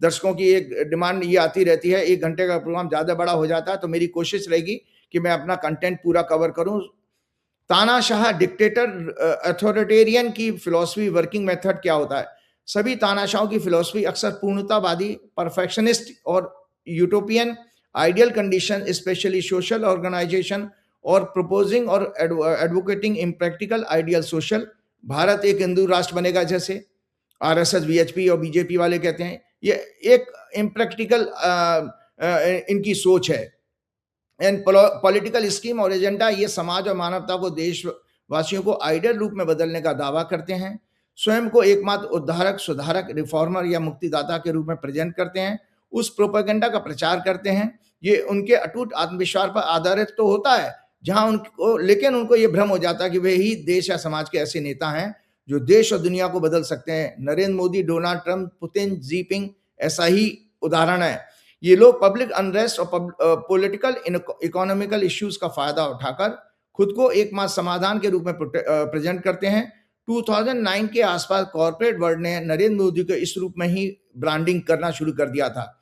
दर्शकों की एक डिमांड ये आती रहती है, 1 घंटे का प्रोग्राम ज्यादा बड़ा हो जाता है, तो मेरी कोशिश रहेगी कि मैं अपना कंटेंट पूरा कवर करूं। तानाशाह डिक्टेटर अथॉरिटेरियन की फिलॉसफी वर्किंग मेथड क्या होता है? सभी तानाशाहों की फिलॉसफी अक्सर पूर्णतावादी, परफेक्शनिस्ट और utopian ideal condition, specially social organisation और प्रपोजिंग और advocating impractical ideal social. Bharat एक हिंदू राष्ट्र बनेगा, जैसे आरएसएस, बीएचपी और बीजेपी वाले कहते हैं, ये एक इम्प्रैक्टिकल इनकी सोच है। एंड पॉलिटिकल स्कीम और एजेंडा, ये समाज और मानवता को, देशवासियों को आइडियल रूप में बदलने का दावा करते हैं। स्वयं को एकमात्र उद्धारक, सुधारक, रिफॉर्मर या मुक्तिदाता के रूप में प्रेजेंट करते हैं। उस प्रोपेगेंडा का प्रचार करते हैं। ये उनके अटूट आत्मविश्वास पर आधारित तो होता है, जहां उनको, लेकिन उनको ये भ्रम हो जाता है कि वे ही देश या समाज के ऐसे नेता हैं जो देश और दुनिया को बदल सकते हैं। Narendra Modi, Donald Trump, Putin, Jinping ऐसा ही उदाहरण है। ये लोग पब्लिक अनरेस्ट और पॉलिटिकल इकोनॉमिकल इश्यूज का फायदा उठाकर खुद को एकमात्र समाधान के रूप में प्रेजेंट करते हैं। 2009 के आसपास कॉर्पोरेट वर्ल्ड ने नरेंद्र मोदी को इस रूप में ही ब्रांडिंग करना शुरू कर दिया था।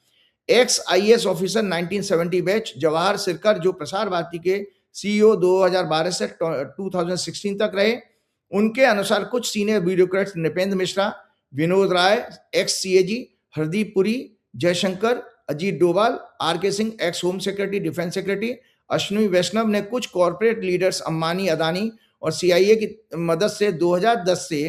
X IAS officer 1970 batch Jawahar Sirkar, जो प्रसार भारती के CEO 2012 से 2016 तक रहे, उनके अनुसार कुछ senior bureaucrats, Nripendra Mishra, Vinod Rai, ex CAG, Hardeep Puri, Jaishankar, Ajit Doval, RK Singh, ex home secretary, defence secretary, Ashwini Vaishnaw ने कुछ कॉर्पोरेट लीडर्स अंबानी, अदानी और CIA की मदद से 2010 से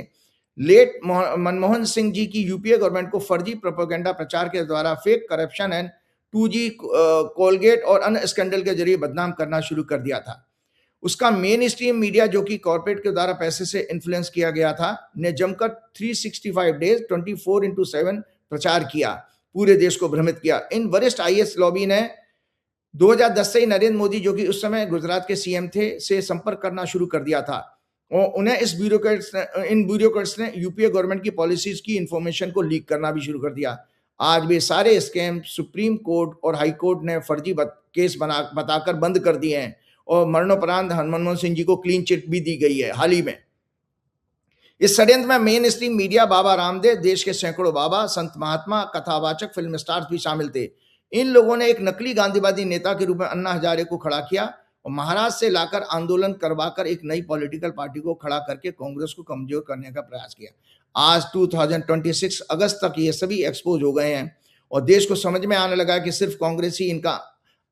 लेट मनमोहन सिंह जी की UPA गवर्नमेंट को फर्जी प्रोपेगेंडा प्रचार के द्वारा fake corruption and 2G Colgate और अन्य स्कैंडल के जरिए बदनाम करना शुरू कर दिया था। उसका मेन स्ट्रीम मीडिया, जो कि कॉर्पोरेट के द्वारा पैसे से इन्फ्लुएंस किया गया था, ने जमकर 365 डेज 24/7 प्रचार किया, पूरे देश को भ्रमित किया। इन वरिष्ठ IAS लॉबी ने 2010 से ही नरेंद्र मोदी, जो कि उस समय गुजरात के CM थे, से संपर्क करना शुरू कर दिया था और उन्हें इन ब्यूरोक्रेट्स ने UPA गवर्नमेंट की पॉलिसीज की इंफॉर्मेशन को लीक करना भी शुरू कर दिया। आज भी सारे स्कैम सुप्रीम कोर्ट और हाई कोर्ट ने फर्जी केस बताकर बंद कर दिए हैं और मरणोपरांत मनमोहन सिंह जी को क्लीन चिट भी दी गई है हाल ही में। इस षड्यंत्र में main stream media, Baba Ramdev, देश के सैकड़ों बाबा, संत महात्मा, कथावाचक, फिल्म स्टार्स भी शामिल थे। इन लोगों ने एक नकली गांधीवादी नेता के रूप में अन्ना हजारे को खड़ा किया और महाराष्ट्र से लाकर आंदोलन करवाकर एक नई पॉलिटिकल पार्टी को खड़ा करके कांग्रेस को कमजोर करने का प्रयास किया। आज 2026 अगस्त तक ये सभी एक्सपोज हो गए हैं और देश को समझ में आने लगा कि सिर्फ कांग्रेस ही इनका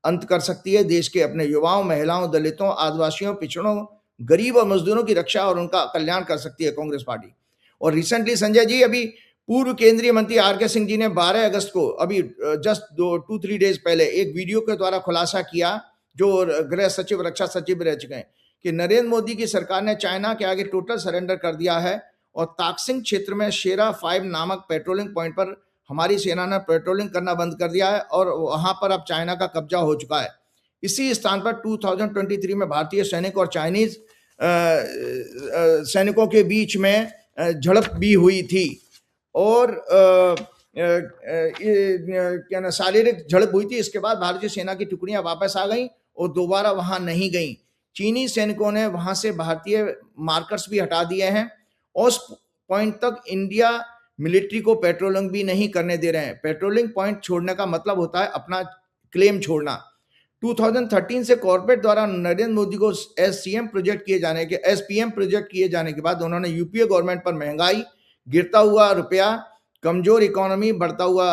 अंत कर सकती है। देश के अपने युवाओं, महिलाओं, दलितों, आदिवासियों, पिछड़ों, गरीब और मजदूरों की रक्षा और उनका कल्याण कर सकती है कांग्रेस पार्टी। और रिसेंटली संजय जी, अभी पूर्व केंद्रीय मंत्री RK सिंह जी ने 12 अगस्त को, अभी जस्ट 2-3 डेज पहले, एक वीडियो के द्वारा खुलासा किया, जो गृह सचिव, रक्षा सचिव रह चुके हैं, कि नरेंद्र मोदी की सरकार ने चाइना के आगे टोटल सरेंडर कर दिया है और ताकसिंग क्षेत्र में शेरा 5 नामक पेट्रोलिंग पॉइंट पर हमारी सेना ने पेट्रोलिंग करना बंद कर दिया है और वहां पर अब चाइना का कब्जा हो चुका है। इसी स्थान पर 2023 में भारतीय सैनिक और चाइनीज सैनिकों के बीच में झड़प भी हुई थी और क्या ना, शारीरिक झड़प हुई थी। इसके बाद भारतीय सेना की टुकड़ियां वापस आ गईं और दोबारा वहां नहीं गईं। चीनी सैनिकों ने वहां से भारतीय मार्कर्स भी हटा दिए हैं और उस पॉइंट तक इंडिया मिलिट्री को पेट्रोलिंग भी नहीं करने दे रहे हैं। पेट्रोलिंग पॉइंट छोड़ने का मतलब होता है अपना क्लेम छोड़ना। 2013 से कॉर्पोरेट द्वारा नरेंद्र मोदी को एस पीएम प्रोजेक्ट किए जाने के बाद उन्होंने UPA गवर्नमेंट पर महंगाई, गिरता हुआ रुपया, कमजोर इकोनॉमी, बढ़ता हुआ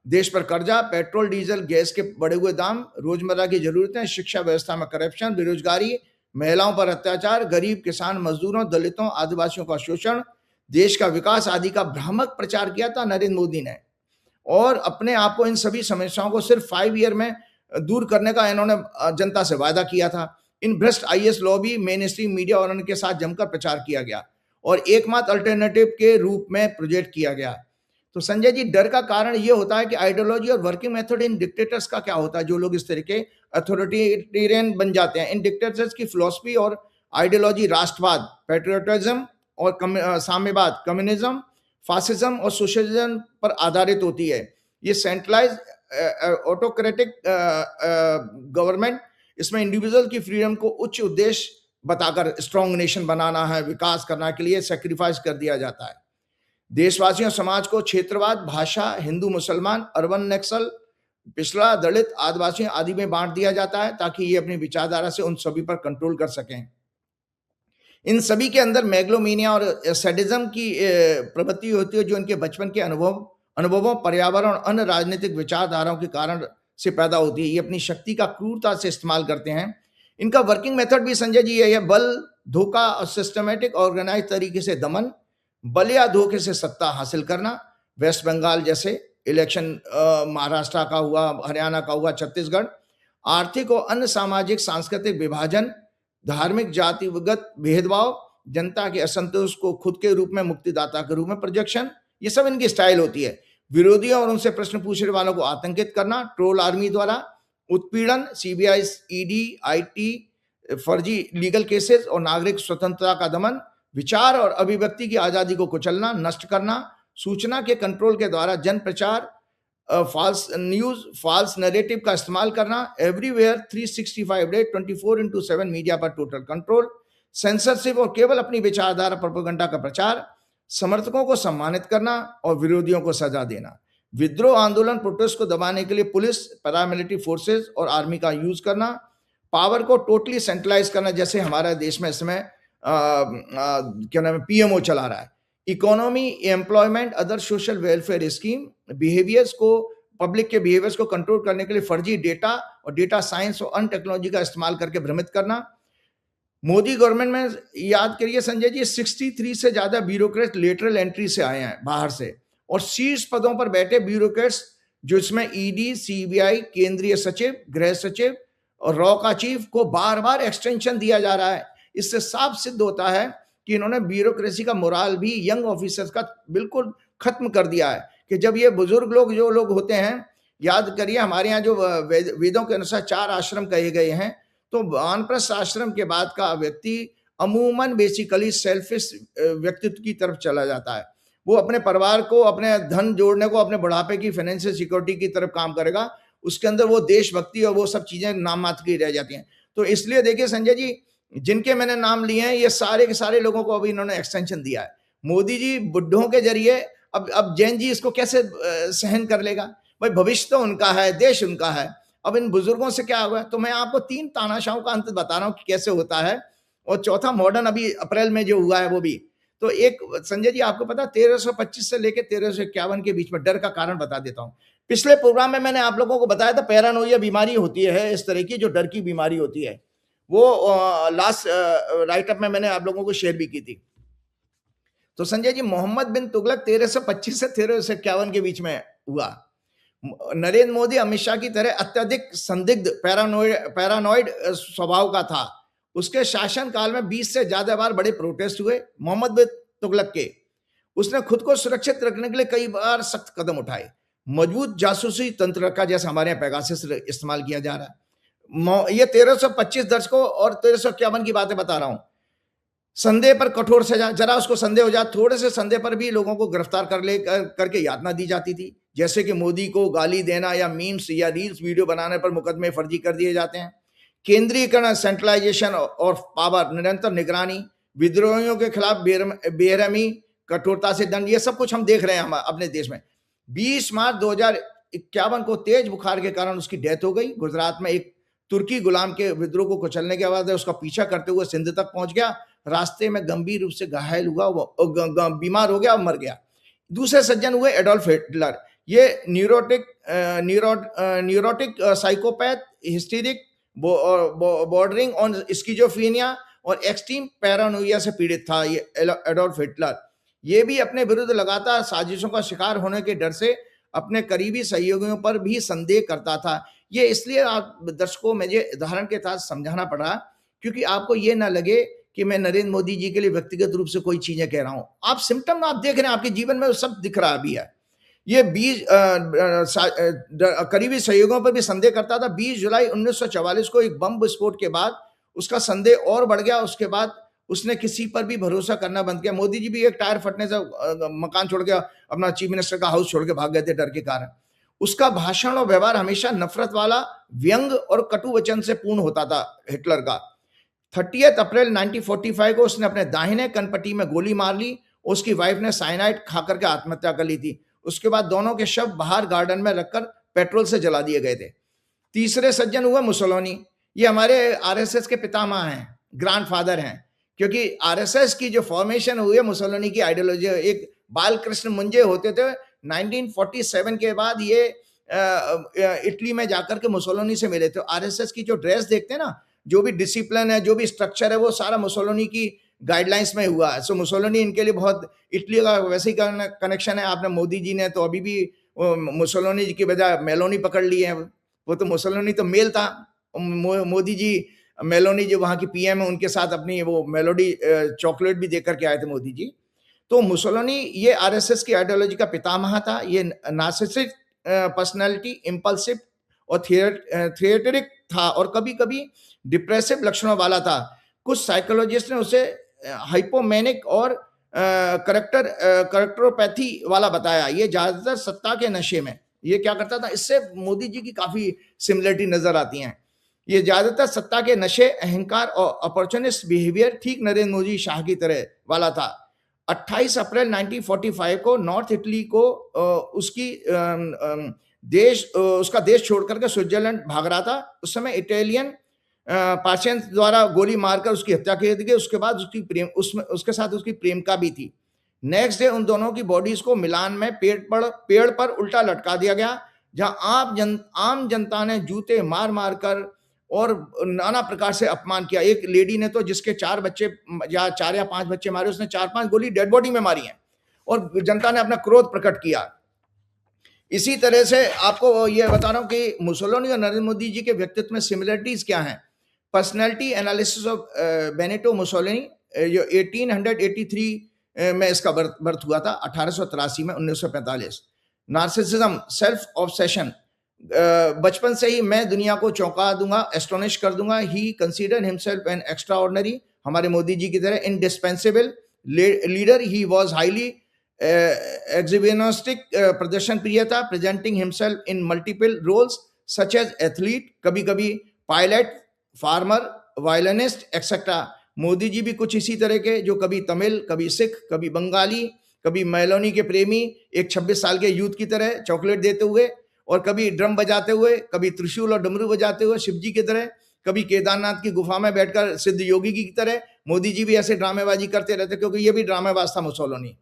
देश पर कर्जा, पेट्रोल, डीजल, गैस के बढ़े हुए दाम, रोजमर्रा की जरूरतें, शिक्षा व्यवस्था में करप्शन, बेरोजगारी, महिलाओं पर अत्याचार, गरीब, किसान, मजदूरों, दलितों, आदिवासियों का शोषण, देश का विकास आदि का भ्रामक प्रचार किया था नरेंद्र मोदी ने और अपने आप को इन सभी समस्याओं को सिर्फ 5 ईयर में दूर करने का इन्होंने जनता से वादा किया था। इन भ्रष्ट IAS lobby, main stream media और उनके साथ जमकर प्रचार किया गया और एकमात्र अल्टरनेटिव के रूप में प्रोजेक्ट किया गया। तो संजय जी, डर का कारण ये होता है कि आइडियोलॉजी और वर्किंग मेथड इन डिक्टेटर्स का क्या होता है, जो लोग इस तरह के अथॉरिटेरियन बन जाते हैं। इन डिक्टेटर्स की फिलॉसफी और आइडियोलॉजी राष्ट्रवाद, पेट्रियोटिज्म और साम्यवाद, कम्युनिज्म, फासिज्म और सोशलिज्म पर आधारित होती है। ये सेंट्रलाइज ऑटोक्रेटिक गवर्नमेंट, इसमें इंडिविजुअल की फ्रीडम को उच्च उद्देश्य बताकर स्ट्रॉन्ग नेशन बनाना है, विकास करने के लिए सेक्रीफाइस कर दिया जाता है। देशवासियों समाज को क्षेत्रवाद, भाषा, हिंदू मुसलमान, अर्बन नक्सल, पिछड़ा, दलित, आदिवासियों आदि में बांट दिया जाता है ताकि ये अपनी विचारधारा से उन सभी पर कंट्रोल कर सकें। इन सभी के अंदर मैग्लोमीनिया और सैडिज्म की प्रवृत्ति होती है, जो इनके बचपन के अनुभवों, पर्यावरण और अन्य राजनीतिक विचारधाराओं के कारण से पैदा होती है। ये अपनी शक्ति का क्रूरता से इस्तेमाल करते हैं। इनका वर्किंग मेथड भी संजय जी यही है: बल, धोखा और सिस्टमेटिक ऑर्गेनाइज तरीके से दमन, बल या धोखे से सत्ता हासिल करना। वेस्ट बंगाल जैसे इलेक्शन, महाराष्ट्र का हुआ, हरियाणा का हुआ, छत्तीसगढ़। आर्थिक और अन्य सामाजिक सांस्कृतिक विभाजन, धार्मिक जातिगत भेदभाव, जनता के असंतोष को खुद के रूप में मुक्तिदाता के रूप में प्रोजेक्शन, ये सब इनकी स्टाइल होती है। विरोधियों और उनसे प्रश्न पूछने वालों को आतंकित करना, ट्रोल आर्मी द्वारा उत्पीड़न, सीबीआई, ईडी, आईटी, फर्जी लीगल केसेस और नागरिक स्वतंत्रता का दमन, विचार और अभिव्यक्ति की आजादी को कुचलना, नष्ट करना, सूचना के कंट्रोल के द्वारा जन प्रचार, फॉल्स न्यूज, फॉल्स नैरेटिव का इस्तेमाल करना, एवरीवेयर 365 डे 24/7 मीडिया पर टोटल कंट्रोल, सेंसरशिप और केवल अपनी विचारधारा प्रोपेगेंडा का प्रचार, समर्थकों को सम्मानित करना और विरोधियों को सजा देना, विद्रोह आंदोलन, प्रोटेस्ट को दबाने के लिए पुलिस, पैरामिलिट्री फोर्सेस और आर्मी का यूज करना, पावर को टोटली सेंट्रलाइज करना, जैसे हमारे देश में इसमें क्या नाम है, पीएमओ चला रहा है। Economy, employment, other social welfare scheme, behaviours को, पब्लिक के बिहेवियर्स को कंट्रोल करने के लिए फर्जी डेटा और डेटा साइंस और अन्य टेक्नोलॉजी का इस्तेमाल करके भ्रमित करना। मोदी गवर्नमेंट में याद करिए संजय जी, 63 से ज्यादा ब्यूरोक्रेट लेटरल एंट्री से आए हैं बाहर से, और शीर्ष पदों पर बैठे ब्यूरोक्रेट्स, जो इसमें ईडी, सीबीआई, केंद्रीय सचिव, गृह सचिव और रॉ का चीफ को बार बार एक्सटेंशन दिया जा रहा है। इससे साफ सिद्ध होता है कि इन्होंने ब्यूरोक्रेसी का मोराल भी यंग ऑफिसर्स का बिल्कुल खत्म कर दिया है। कि जब ये बुजुर्ग लोग, जो लोग होते हैं, याद करिए हमारे यहाँ जो वेदों के अनुसार 4 आश्रम कहे गए हैं, तो वानप्रस्थ आश्रम के बाद का व्यक्ति अमूमन बेसिकली सेल्फिश व्यक्तित्व की तरफ चला जाता है। वो अपने परिवार को, अपने धन जोड़ने को, अपने बुढ़ापे की फाइनेंशियल सिक्योरिटी की तरफ काम करेगा। उसके अंदर वो देशभक्ति और वो सब चीजें नाम मात्र की रह जाती हैं। तो इसलिए देखिए संजय जी, जिनके मैंने नाम लिए हैं, ये सारे के सारे लोगों को अभी इन्होंने एक्सटेंशन दिया है। मोदी जी बुड्ढों के जरिए, अब जैन जी इसको कैसे सहन कर लेगा? भाई भविष्य तो उनका है, देश उनका है, अब इन बुजुर्गों से क्या होगा? तो मैं आपको 3 तानाशाहों का अंत बता रहा हूं कि कैसे होता है, और चौथा मॉडर्न अभी अप्रैल में जो हुआ है वो भी। तो एक संजय जी, आपको पता 1325 से लेकर 1351 के बीच में डर का कारण बता देता हूं। पिछले प्रोग्राम में मैंने आप लोगों को बताया था, पैरानोइया बीमारी होती है इस तरह की, जो डर की बीमारी होती है, वो लास्ट राइटअप में मैंने आप लोगों को शेयर भी की थी। तो संजय जी, मोहम्मद बिन तुगलक 1325 से 1351 के बीच में हुआ। नरेंद्र मोदी अमित शाह की तरह अत्यधिक संदिग्ध पैरानॉइड स्वभाव का था। उसके शासन काल में 20 से ज्यादा बार बड़े प्रोटेस्ट हुए मोहम्मद बिन तुगलक के। उसने खुद को सुरक्षित रखने के लिए कई बार सख्त कदम उठाए। मजबूत जासूसी तंत्र रखा, जैसे हमारे यहाँ पेगासस इस्तेमाल किया जा रहा है। ये 1325 दर्शकों और 1351 की बातें बता रहा हूं। संदेह पर कठोर सजा, जरा उसको संदेह हो जाए, थोड़े से संदेह पर भी लोगों को गिरफ्तार करके यातना दी जाती थी। जैसे कि मोदी को गाली देना या मीम्स या रील्स वीडियो बनाने पर मुकदमे फर्जी कर दिए जाते हैं। केंद्रीयकरण, सेंट्रलाइजेशन और पावर, निरंतर निगरानी, विद्रोहियों के खिलाफ बेरहमी, कठोरता से दंड, ये सब कुछ हम देख रहे हैं हम अपने देश में। 20 मार्च 2051 को तेज बुखार के कारण उसकी डेथ हो गई। गुजरात में एक तुर्की गुलाम के विद्रोह को कुचलने के बाद उसका पीछा करते हुए सिंध तक पहुंच गया। रास्ते में गंभीर रूप से घायल हुआ, बीमार हो गया और मर गया। दूसरे सज्जन हुए एडोल्फ हिटलर। ये neurotic psychopath, historic, bordering on schizophrenia और एक्सट्रीम पैरानोइया से पीड़ित था ये एडोल्फ हिटलर। ये भी अपने विरुद्ध लगातार साजिशों का शिकार होने के डर से अपने करीबी सहयोगियों पर भी संदेह करता था। ये इसलिए आप दर्शकों में ये उदाहरण के साथ समझाना पड़ा, क्योंकि आपको ये ना लगे कि मैं नरेंद्र मोदी जी के लिए व्यक्तिगत रूप से कोई चीजें कह रहा हूं। आप सिम्टम आप देख रहे हैं, आपके जीवन में सब दिख रहा अभी है। ये 20 करीबी सहयोगों पर भी संदेह करता था। 20 जुलाई 1944 को एक बम विस्फोट के बाद उसका संदेह और बढ़ गया। उसके बाद उसने किसी पर भी भरोसा करना बंद किया। मोदी जी भी एक टायर फटने से मकान छोड़ के, अपना चीफ मिनिस्टर का हाउस छोड़ के भाग गए थे डर के कारण। उसका भाषण और व्यवहार हमेशा नफरत वाला, व्यंग और कटु वचन से पूर्ण होता था हिटलर का। 30 अप्रैल 1945 को उसने अपने दाहिने कनपट्टी में गोली मार ली। उसकी वाइफ ने साइनाइड खाकर के आत्महत्या कर ली थी। उसके बाद दोनों के शव बाहर गार्डन में रखकर पेट्रोल से जला दिए गए थे। तीसरे सज्जन हुआ मुसोलिनी। ये हमारे आरएसएस के पितामह हैं, ग्रैंडफादर हैं, क्योंकि आरएसएस की जो फॉर्मेशन हुई है मुसोलिनी की आइडियोलॉजी। एक बालकृष्ण मुंजे होते थे 1947 के बाद, ये इटली में जाकर के मुसोलिनी से मिले थे। आरएसएस की जो ड्रेस देखते हैं ना, जो भी डिसिप्लिन है, जो भी स्ट्रक्चर है, वो सारा मुसोलिनी की गाइडलाइंस में हुआ है। सो मुसोलिनी इनके लिए बहुत, इटली का वैसे ही कनेक्शन है। आपने मोदी जी ने तो अभी भी मुसोलिनी जी की बजाय मेलोनी पकड़ ली है। वो तो मुसोलिनी तो मेल था। मोदी जी मेलोनी जो वहाँ की पीएम है, उनके साथ अपनी वो मेलोडी चॉकलेट भी देकर के आए थे मोदी जी। तो मुसोलिनी ये आरएसएस की आइडियोलॉजी का पितामह था। ये नार्सिसिस्टिक पर्सनालिटी, इम्पल्सिव और थिएटरिक था और कभी कभी डिप्रेसिव लक्षणों वाला था। कुछ साइकोलॉजिस्ट ने उसे हाइपोमेनिक और करेक्टरोपैथी वाला बताया। ये ज्यादातर सत्ता के नशे में ये क्या करता था, इससे मोदी जी की काफी सिमिलरिटी नजर आती हैं। ये ज्यादातर सत्ता के नशे, अहंकार और अपॉर्चुनिस्ट बिहेवियर ठीक नरेंद्र मोदी शाह की तरह वाला था। 28 अप्रैल 1945 को नॉर्थ इटली को उसका देश छोड़कर के स्विट्जरलैंड भाग रहा था। उस समय इटालियन पार्शियंस द्वारा गोली मारकर उसकी हत्या कर दी गई। उसके बाद उसके साथ उसकी प्रेमिका भी थी। नेक्स्ट डे उन दोनों की बॉडीज को मिलान में पेड़ पर उल्टा लटका दिया गया, जहां आम जनता ने जूते मार मार कर और नाना प्रकार से अपमान किया। एक लेडी ने तो जिसके 4 या 5 बच्चे मारे, उसने 4-5 गोली डेड बॉडी में मारी हैं और जनता ने अपना क्रोध प्रकट किया। इसी तरह से आपको ये बता रहा हूं कि मुसोलिनी और नरेंद्र मोदी जी के व्यक्तित्व में सिमिलरिटीज क्या हैं। Personality analysis of Benito Mussolini, जो 1883 में इसका बर्थ हुआ था, 1883 में 1945। नार्सिसिज्म, सेल्फ ऑब्सेशन, बचपन से ही मैं दुनिया को चौंका दूंगा, एस्टोनिश कर दूंगा। He consider himself an extraordinary, हमारे मोदी जी की तरह indispensable leader. He was highly exhibitionistic, प्रदर्शन प्रिय था, presenting himself in multiple roles such as athlete, कभी कभी pilot, farmer, violinist etcetera. Modi ji भी कुछ इसी तरह के, जो कभी तमिल, कभी सिख, कभी बंगाली, कभी मेलोनी के प्रेमी, एक 26 साल के यूथ की तरह चॉकलेट देते हुए, और कभी ड्रम बजाते हुए, कभी त्रिशूल और डमरू बजाते हुए शिव जी की तरह, कभी केदारनाथ की गुफा में बैठकर सिद्ध योगी की तरह। मोदी जी भी ऐसे ड्रामेबाजी करते रहते, क्योंकि ये भी ड्रामेबाज था मुसोलिनी।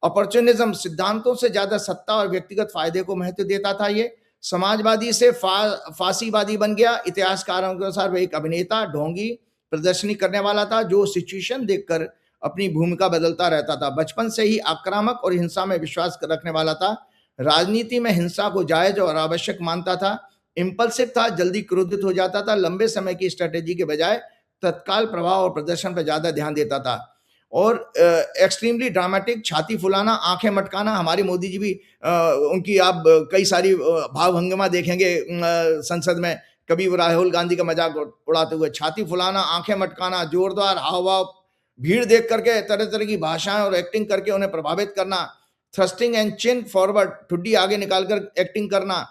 अपॉर्चुनिज्म, सिद्धांतों से ज्यादा सत्ता और व्यक्तिगत फायदे को महत्व देता था। ये समाजवादी से फांसीवादी बन गया। इतिहासकारों के अनुसार वह एक अभिनेता, ढोंगी, प्रदर्शनी करने वाला था, जो सिचुएशन देखकर अपनी भूमिका बदलता रहता था। बचपन से ही आक्रामक और हिंसा में विश्वास रखने वाला था। राजनीति में हिंसा को जायज और आवश्यक मानता था। इंपल्सिव था, जल्दी क्रोधित हो जाता था। लंबे समय की स्ट्रेटेजी के बजाय तत्काल प्रभाव और प्रदर्शन पर ज्यादा ध्यान देता था। और एक्सट्रीमली ड्रामेटिक, छाती फुलाना, आंखें मटकाना। हमारी मोदी जी भी उनकी आप कई सारी भाव भंगिमा देखेंगे संसद में, कभी राहुल गांधी का मजाक उड़ाते हुए। छाती फुलाना, आंखें मटकाना, जोरदार हाव भाव, भीड़ देख करके तरह तरह की भाषाएं और एक्टिंग करके उन्हें प्रभावित करना। थ्रस्टिंग एंड चिन फॉरवर्ड, ठुड्डी आगे निकालकर एक्टिंग करना।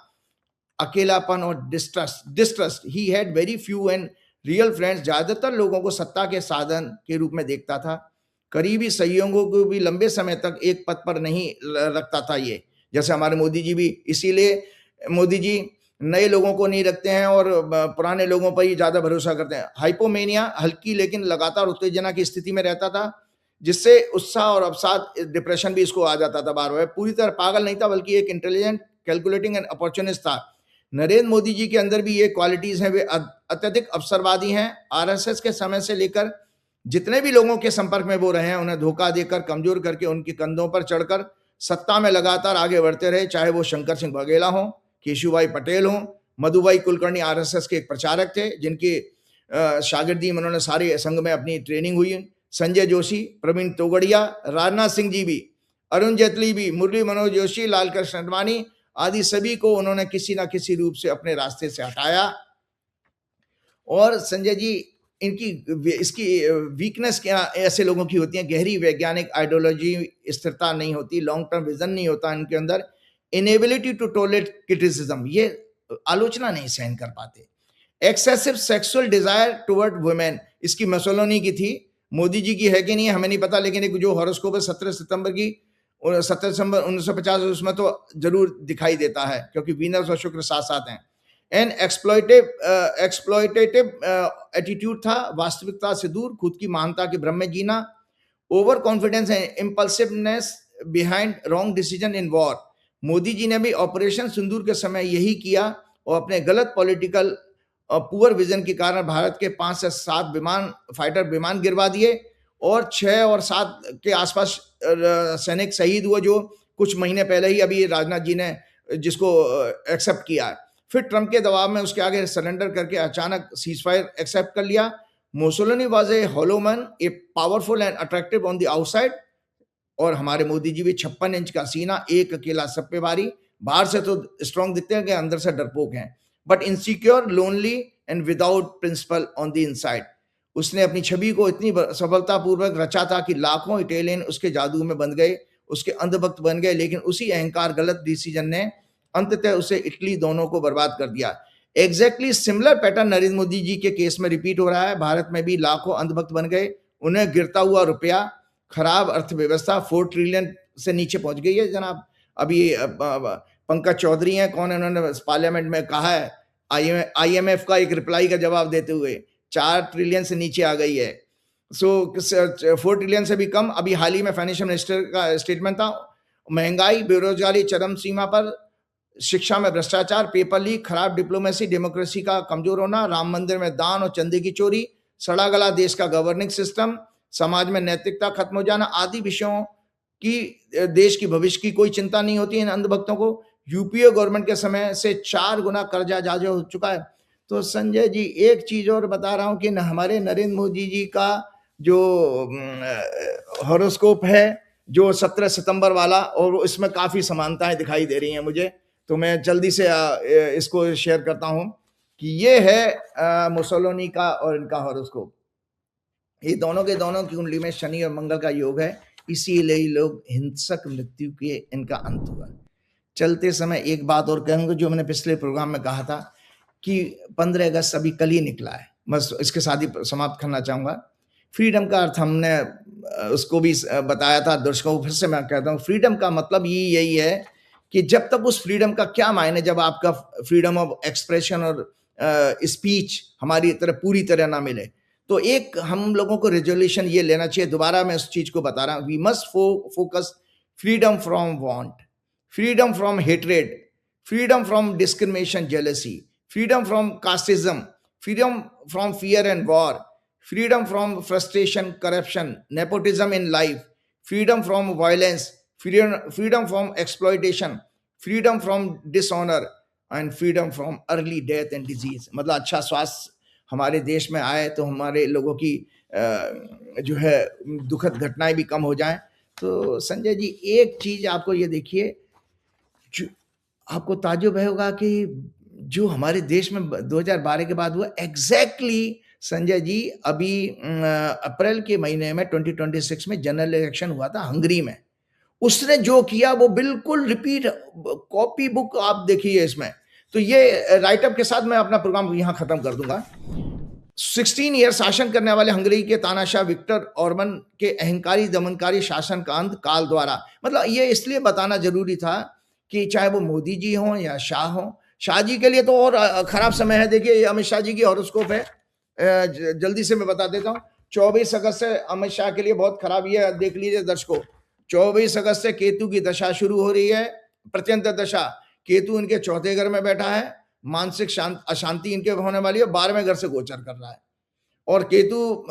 अकेलापन और distrust, he had very few and real friends, ज्यादातर लोगों को सत्ता के साधन के रूप में देखता था। करीबी सहयोगियों को भी लंबे समय तक एक पद पर नहीं रखता था। ये जैसे हमारे मोदी जी भी, इसीलिए मोदी जी नए लोगों को नहीं रखते हैं और पुराने लोगों पर ही ज्यादा भरोसा करते हैं। हाइपोमेनिया, हल्की लेकिन लगातार उत्तेजना की स्थिति में रहता था, जिससे उत्साह और अवसाद, डिप्रेशन भी इसको आ जाता था बार बार। पूरी तरह पागल नहीं था, बल्कि एक इंटेलिजेंट, कैलकुलेटिंग एंड अपॉर्चुनिस्ट था। नरेंद्र मोदी जी के अंदर भी ये क्वालिटीज हैं। वे अत्यधिक अवसरवादी हैं। आरएसएस के समय से लेकर जितने भी लोगों के संपर्क में वो रहे हैं, उन्हें धोखा देकर, कमजोर करके, उनके कंधों पर चढ़कर सत्ता में लगातार आगे बढ़ते रहे। चाहे वो शंकर सिंह वाघेला हो, केशुभाई पटेल हो, मधुभाई कुलकर्णी आरएसएस के एक प्रचारक थे, जिनकी शागिर्दी में उन्होंने सारे संघ में अपनी ट्रेनिंग हुई। संजय जोशी, प्रवीण तोगड़िया, राजनाथ सिंह जी भी अरुण जेटली भी, मुरली मनोहर जोशी, लालकृष्ण आडवाणी आदि सभी को उन्होंने किसी ना किसी रूप से अपने रास्ते से हटाया। और संजय जी, इनकी इसकी वीकनेस क्या ऐसे लोगों की होती है, गहरी वैज्ञानिक आइडियोलॉजी, स्थिरता नहीं होती, लॉन्ग टर्म विजन नहीं होता इनके अंदर, इनेबिलिटी टू टॉलरेट क्रिटिसिज्म, ये आलोचना नहीं सहन कर पाते, excessive sexual desire toward women, इसकी मुसोलिनी की थी, मोदी जी की है कि नहीं हमें नहीं पता, लेकिन एक जो हॉरोस्कोप है 17 सितंबर की, 17 सितंबर 1950, उसमें तो जरूर दिखाई देता है क्योंकि वीनस और शुक्र साथ साथ हैं। एंड एक्सप्लॉयटेटिव एटीट्यूड था, वास्तविकता से दूर, खुद की महानता के भ्रम में जीना, over confidence and impulsiveness behind wrong decision in war. Modi ji ने भी ऑपरेशन सिंदूर के समय यही किया और अपने गलत पॉलिटिकल पुअर विजन के कारण भारत के 5 से 7 फाइटर विमान गिरवा दिए और 6 और 7 के आसपास सैनिक शहीद हुए, जो कुछ महीने पहले ही अभी राजनाथ जी ने जिसको एक्सेप्ट किया है। फिर ट्रंप के दबाव में उसके आगे सरेंडर करके अचानक सीजफायर एक्सेप्ट कर लिया। Mussolini was a hollow man, a powerful and attractive on the outside, और हमारे मोदी जी भी 56 इंच का सीना, एक अकेला सब पे भारी, बाहर से तो स्ट्रॉन्ग दिखते हैं कि अंदर से डरपोक हैं, but insecure, lonely and without principal on the inside. उसने अपनी छवि को इतनी सफलतापूर्वक रचा था कि लाखों इटालियन उसके जादू में बन गए, उसके अंधभक्त बन गए, लेकिन उसी अहंकार गलत डिसीजन ने अंततः उसे इटली दोनों को बर्बाद कर दिया। Exactly similar pattern Narendra Modi ji के केस में रिपीट हो रहा है। भारत में भी लाखों अंधभक्त बन गए, उन्हें गिरता हुआ रुपया, खराब अर्थव्यवस्था 4 ट्रिलियन से नीचे पहुंच गई है जनाब। अभी पंकज चौधरी हैं, कौन है, उन्होंने पार्लियामेंट में कहा है IMF का एक रिप्लाई का जवाब देते हुए 4 ट्रिलियन से नीचे आ गई है। सो 4 ट्रिलियन से भी कम। अभी हाल ही में फाइनेंशियल मिनिस्टर का स्टेटमेंट था, महंगाई, बेरोजगारी चरम सीमा पर, शिक्षा में भ्रष्टाचार, पेपर लीक, खराब डिप्लोमेसी, डेमोक्रेसी का कमजोर होना, राम मंदिर में दान और चंदे की चोरी, सड़ा गला देश का गवर्निंग सिस्टम, समाज में नैतिकता खत्म हो जाना आदि विषयों की देश की भविष्य की कोई चिंता नहीं होती इन अंधभक्तों को। यूपीए गवर्नमेंट के समय से 4 गुना कर्जा जाजा हो चुका है। तो संजय जी, एक चीज और बता रहा हूं कि हमारे नरेंद्र मोदी जी का जो हॉरोस्कोप है, जो 17 सितंबर वाला, और इसमें काफी समानताएं दिखाई दे रही हैं मुझे, तो मैं जल्दी से इसको शेयर करता हूं कि ये है मुसोलिनी का और इनका हॉरोस्कोप। ये दोनों के दोनों की कुंडली में शनि और मंगल का योग है, इसीलिए लोग हिंसक मृत्यु के इनका अंत हुआ। चलते समय एक बात और कहूंगा, जो मैंने पिछले प्रोग्राम में कहा था कि 15 अगस्त अभी कल ही निकला है, बस इसके साथ ही समाप्त करना चाहूंगा। फ्रीडम का अर्थ हमने उसको भी बताया था दर्शकों को, फिर से मैं कहता हूँ, फ्रीडम का मतलब यही है कि जब तक उस फ्रीडम का क्या मायने, जब आपका फ्रीडम ऑफ एक्सप्रेशन और स्पीच हमारी तरह पूरी तरह ना मिले, तो एक हम लोगों को रेजोल्यूशन ये लेना चाहिए। दोबारा मैं उस चीज को बता रहा हूँ, we must focus freedom from want, freedom from hatred, freedom from discrimination, jealousy, freedom from casteism, freedom from fear and war, freedom from frustration, corruption, nepotism in life, freedom from violence, freedom from exploitation, freedom from dishonor, and freedom from early death and disease। मतलब अच्छा स्वास्थ्य हमारे देश में आए तो हमारे लोगों की जो है दुखद घटनाएं भी कम हो जाएं। तो संजय जी, एक चीज आपको ये देखिए, आपको ताज्जुब होगा कि जो हमारे देश में 2012 के बाद हुआ, एग्जैक्टली संजय जी, अभी अप्रैल के महीने में 2026 में जनरल इलेक्शन हुआ था हंगरी में, उसने जो किया वो बिल्कुल रिपीट, कॉपी बुक आप देखिए इसमें। तो ये राइटअप के साथ मैं अपना प्रोग्राम यहां खत्म कर दूंगा। 16 ईयर शासन करने वाले हंगरी के तानाशाह विक्टर ऑर्बन के अहंकारी दमनकारी शासन का अंत काल द्वारा, मतलब ये इसलिए बताना जरूरी था कि चाहे वो मोदी जी हों या शाह हों, शाह जी के लिए तो और खराब समय है। देखिए अमित शाह जी की हॉरोस्कोप है, जल्दी से मैं बता देता हूँ। 24 अगस्त से अमित शाह के लिए बहुत खराब, ये देख लीजिए दर्शकों, 24 अगस्त से केतु की दशा शुरू हो रही है, प्रत्यंत दशा। केतु इनके चौथे घर में बैठा है, मानसिक अशांति इनके होने वाली है, 12वें घर से गोचर कर रहा है। और केतु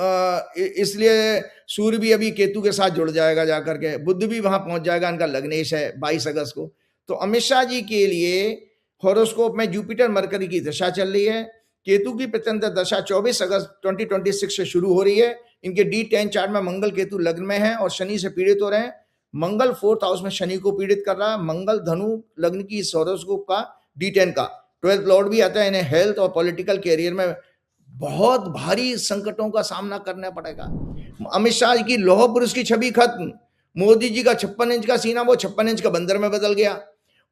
इसलिए सूर्य भी अभी केतु के साथ जुड़ जाएगा जाकर के, बुध भी वहां पहुंच जाएगा, इनका लग्नेश है 22 अगस्त को। तो अमित शाह जी के लिए हॉरोस्कोप में जुपिटर मरकरी की दशा चल रही है, केतु की प्रत्यंत दशा 24 अगस्त 2026 से शुरू हो रही है। इनके D10 चार्ट में मंगल केतु लग्न में है और शनि से पीड़ित हो रहे हैं। मंगल 4th हाउस में शनि को पीड़ित कर रहा है। मंगल धनु लग्न की इस हॉरोस्कोप का D10 का 12th लॉर्ड भी आता है। इन्हें हेल्थ और पॉलिटिकल कैरियर में बहुत भारी संकटों का सामना करना पड़ेगा। अमित शाह जी की लौह पुरुष की छवि खत्म। मोदी जी का 56 इंच का सीना वो 56 इंच का बंदर में बदल गया।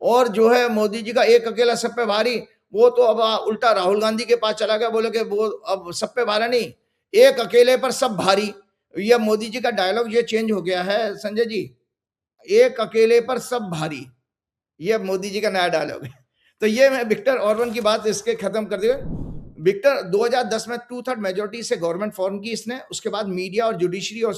और जो है मोदी जी का एक अकेला सब पे भारी, वो तो अब उल्टा राहुल गांधी के पास चला गया, बोले कि वो अब सब पे भारी नहीं, एक अकेले पर सब भारी। ये मोदी जी का डायलॉग ये चेंज हो गया है संजय जी, एक अकेले पर सब भारी, ये मोदी जी का नया डायलॉग है। तो ये मैं विक्टर ऑर्बन की बात इसके खत्म कर दिया। विक्टर 2010 में 2/3 मेजोरिटी से गवर्नमेंट फॉर्म की इसने, उसके बाद मीडिया और जुडिशरी और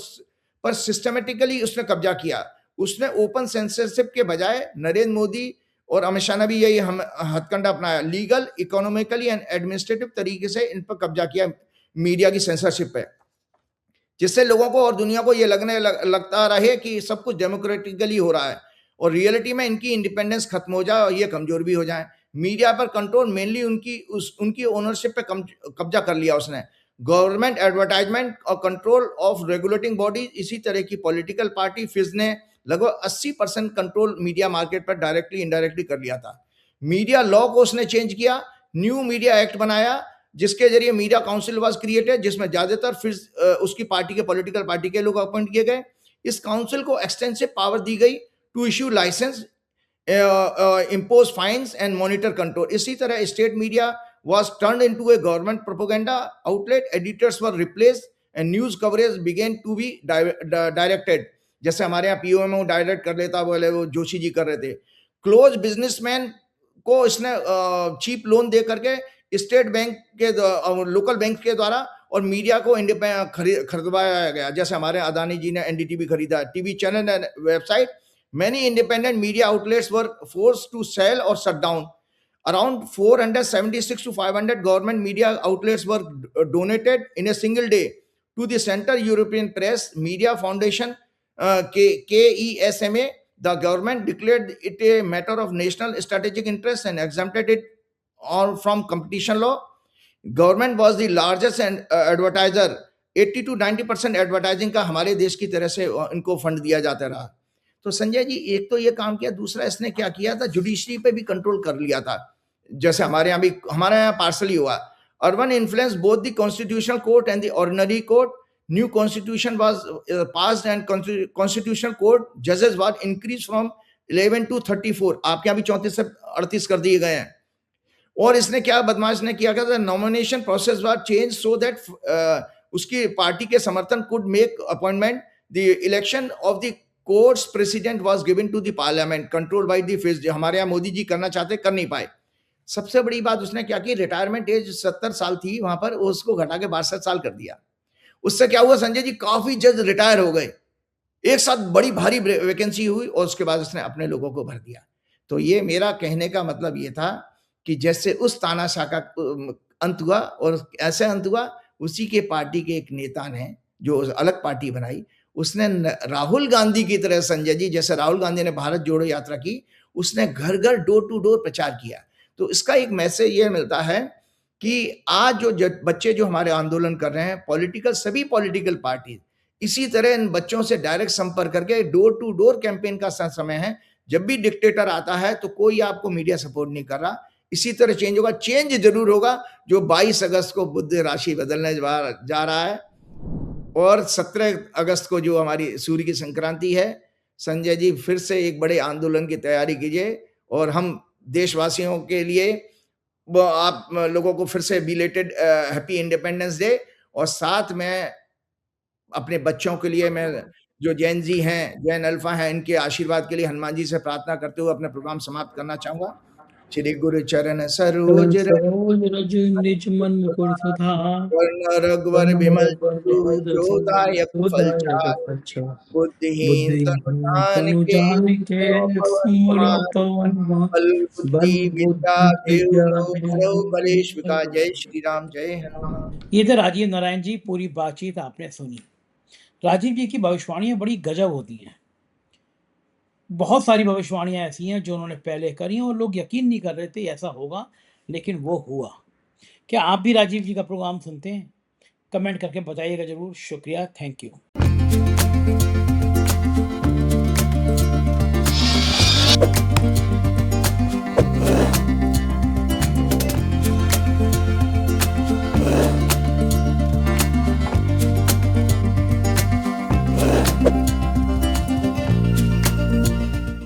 पर सिस्टमेटिकली उसने कब्जा किया। उसने ओपन सेंसरशिप के बजाय नरेंद्र मोदी और अमित शाह ने भी यही हम हथकंडा अपनाया, लीगल, इकोनॉमिकली एंड एडमिनिस्ट्रेटिव तरीके से इन पर कब्जा किया, मीडिया की सेंसरशिप पे, जिससे लोगों को और दुनिया को ये लगता रहे कि सब कुछ डेमोक्रेटिकली हो रहा है और रियलिटी में इनकी इंडिपेंडेंस खत्म हो जाए और ये कमजोर भी हो जाए। मीडिया पर कंट्रोल मेनली उनकी ओनरशिप पे कब्जा कर लिया उसने। गवर्नमेंट एडवर्टाइजमेंट और कंट्रोल ऑफ रेगुलेटिंग बॉडी, इसी तरह की पॉलिटिकल पार्टी फिज ने लगभग 80% कंट्रोल मीडिया मार्केट पर डायरेक्टली इनडायरेक्टली कर लिया था। मीडिया लॉ को उसने चेंज किया, न्यू मीडिया एक्ट बनाया, जिसके जरिए मीडिया काउंसिल वाज क्रिएटेड, जिसमें ज्यादातर फिर उसकी पार्टी के पॉलिटिकल पार्टी के लोग अपॉइंट किए गए। इस काउंसिल को एक्सटेंसिव पावर दी गई to issue licence, impose fines and monitor control. इसी तरह state media was turned into a government propaganda outlet, editors were replaced and news coverage began to be directed. जैसे हमारे यहाँ POMO डायरेक्ट कर लेता, बोले वो जोशी जी कर रहे थे। क्लोज बिजनेसमैन को इसने चीप लोन दे करके स्टेट बैंक के लोकल बैंक के द्वारा और मीडिया को खरीदवाया गया, जैसे हमारे अदानी जी ने NDTV खरीदा, TV channel and website. Many independent media outlets were forced to sell or shut down. Around 476 to 500 government media outlets were donated in a single day to the Central European Press Media Foundation, KESMA. The government declared it a matter of national strategic interest and exempted it from competition law. Government was the largest advertiser. 80 to 90% advertising का हमारे देश की तरह से इनको fund दिया जाता रहा। तो संजय जी एक तो ये काम किया, दूसरा इसने क्या किया था, जुडिशरी पे भी कंट्रोल कर लिया था, जैसे हमारे यहाँ पार्सली हुआ। Urban influence both the constitutional court and the ordinary court. New constitution was passed and constitutional court जजेस वाज इंक्रीज फ्रॉम 11 to 34, आपके यहाँ भी 34 से 38 कर दिए गए हैं। और इसने क्या बदमाश ने किया था, nomination process was change so that उसकी पार्टी के समर्थन could make appointment. The election of the courts president was given to the parliament control by the Fidesz. हमारे यहाँ मोदी जी करना चाहते, कर नहीं पाए। सबसे बड़ी बात उसने क्या की, रिटायरमेंट एज 70 साल थी वहां पर, उसको घटा के 62 साल कर दिया। उससे क्या हुआ संजय जी, काफी जज रिटायर हो गए, एक साथ बड़ी भारी वैकेंसी हुई और उसके बाद उसने अपने लोगों को भर दिया। तो ये मेरा कहने का मतलब ये था कि जैसे उस तानाशाह का अंत हुआ और ऐसे अंत हुआ, उसी के पार्टी के एक नेता ने जो अलग पार्टी बनाई, उसने राहुल गांधी की तरह संजय जी, जैसे राहुल गांधी ने भारत जोड़ो यात्रा की, उसने घर घर डोर टू डोर प्रचार किया। तो इसका एक मैसेज ये मिलता है कि आज जो बच्चे जो हमारे आंदोलन कर रहे हैं, सभी पॉलिटिकल पार्टी इसी तरह इन बच्चों से डायरेक्ट संपर्क करके डोर टू डोर कैंपेन का समय है। जब भी डिक्टेटर आता है तो कोई आपको मीडिया सपोर्ट नहीं कर रहा, इसी तरह चेंज होगा। चेंज जरूर होगा जो 22 अगस्त को बुध राशि बदलने जा रहा है और 17 अगस्त को जो हमारी सूर्य की संक्रांति है। संजय जी फिर से एक बड़े आंदोलन की तैयारी कीजिए और हम देशवासियों के लिए आप लोगों को फिर से बिलेटेड हैप्पी इंडिपेंडेंस डे। और साथ में अपने बच्चों के लिए मैं जो जैन जी हैं, जैन अल्फा हैं, इनके आशीर्वाद के लिए हनुमान जी से प्रार्थना करते हुए अपने प्रोग्राम समाप्त करना चाहूंगा। श्री गुरु चरण सरोज रज निज मन मुकुर सुधार, वर्ण रघुवर विमल जो दायक फलचार। बुद्धिहीन तनु जान के बल बुद्धि विद्या देव बलेश विका। जय श्री राम, जय हनुमान। ये तो राजीव नारायण जी, पूरी बातचीत आपने सुनी। राजीव जी की भविष्यवाणियां बड़ी गजब होती हैं। बहुत सारी भविष्यवाणियां ऐसी हैं जो उन्होंने पहले करी और लोग यकीन नहीं कर रहे थे ऐसा होगा, लेकिन वो हुआ। क्या आप भी राजीव जी का प्रोग्राम सुनते हैं? कमेंट करके बताइएगा जरूर। शुक्रिया, थैंक यू।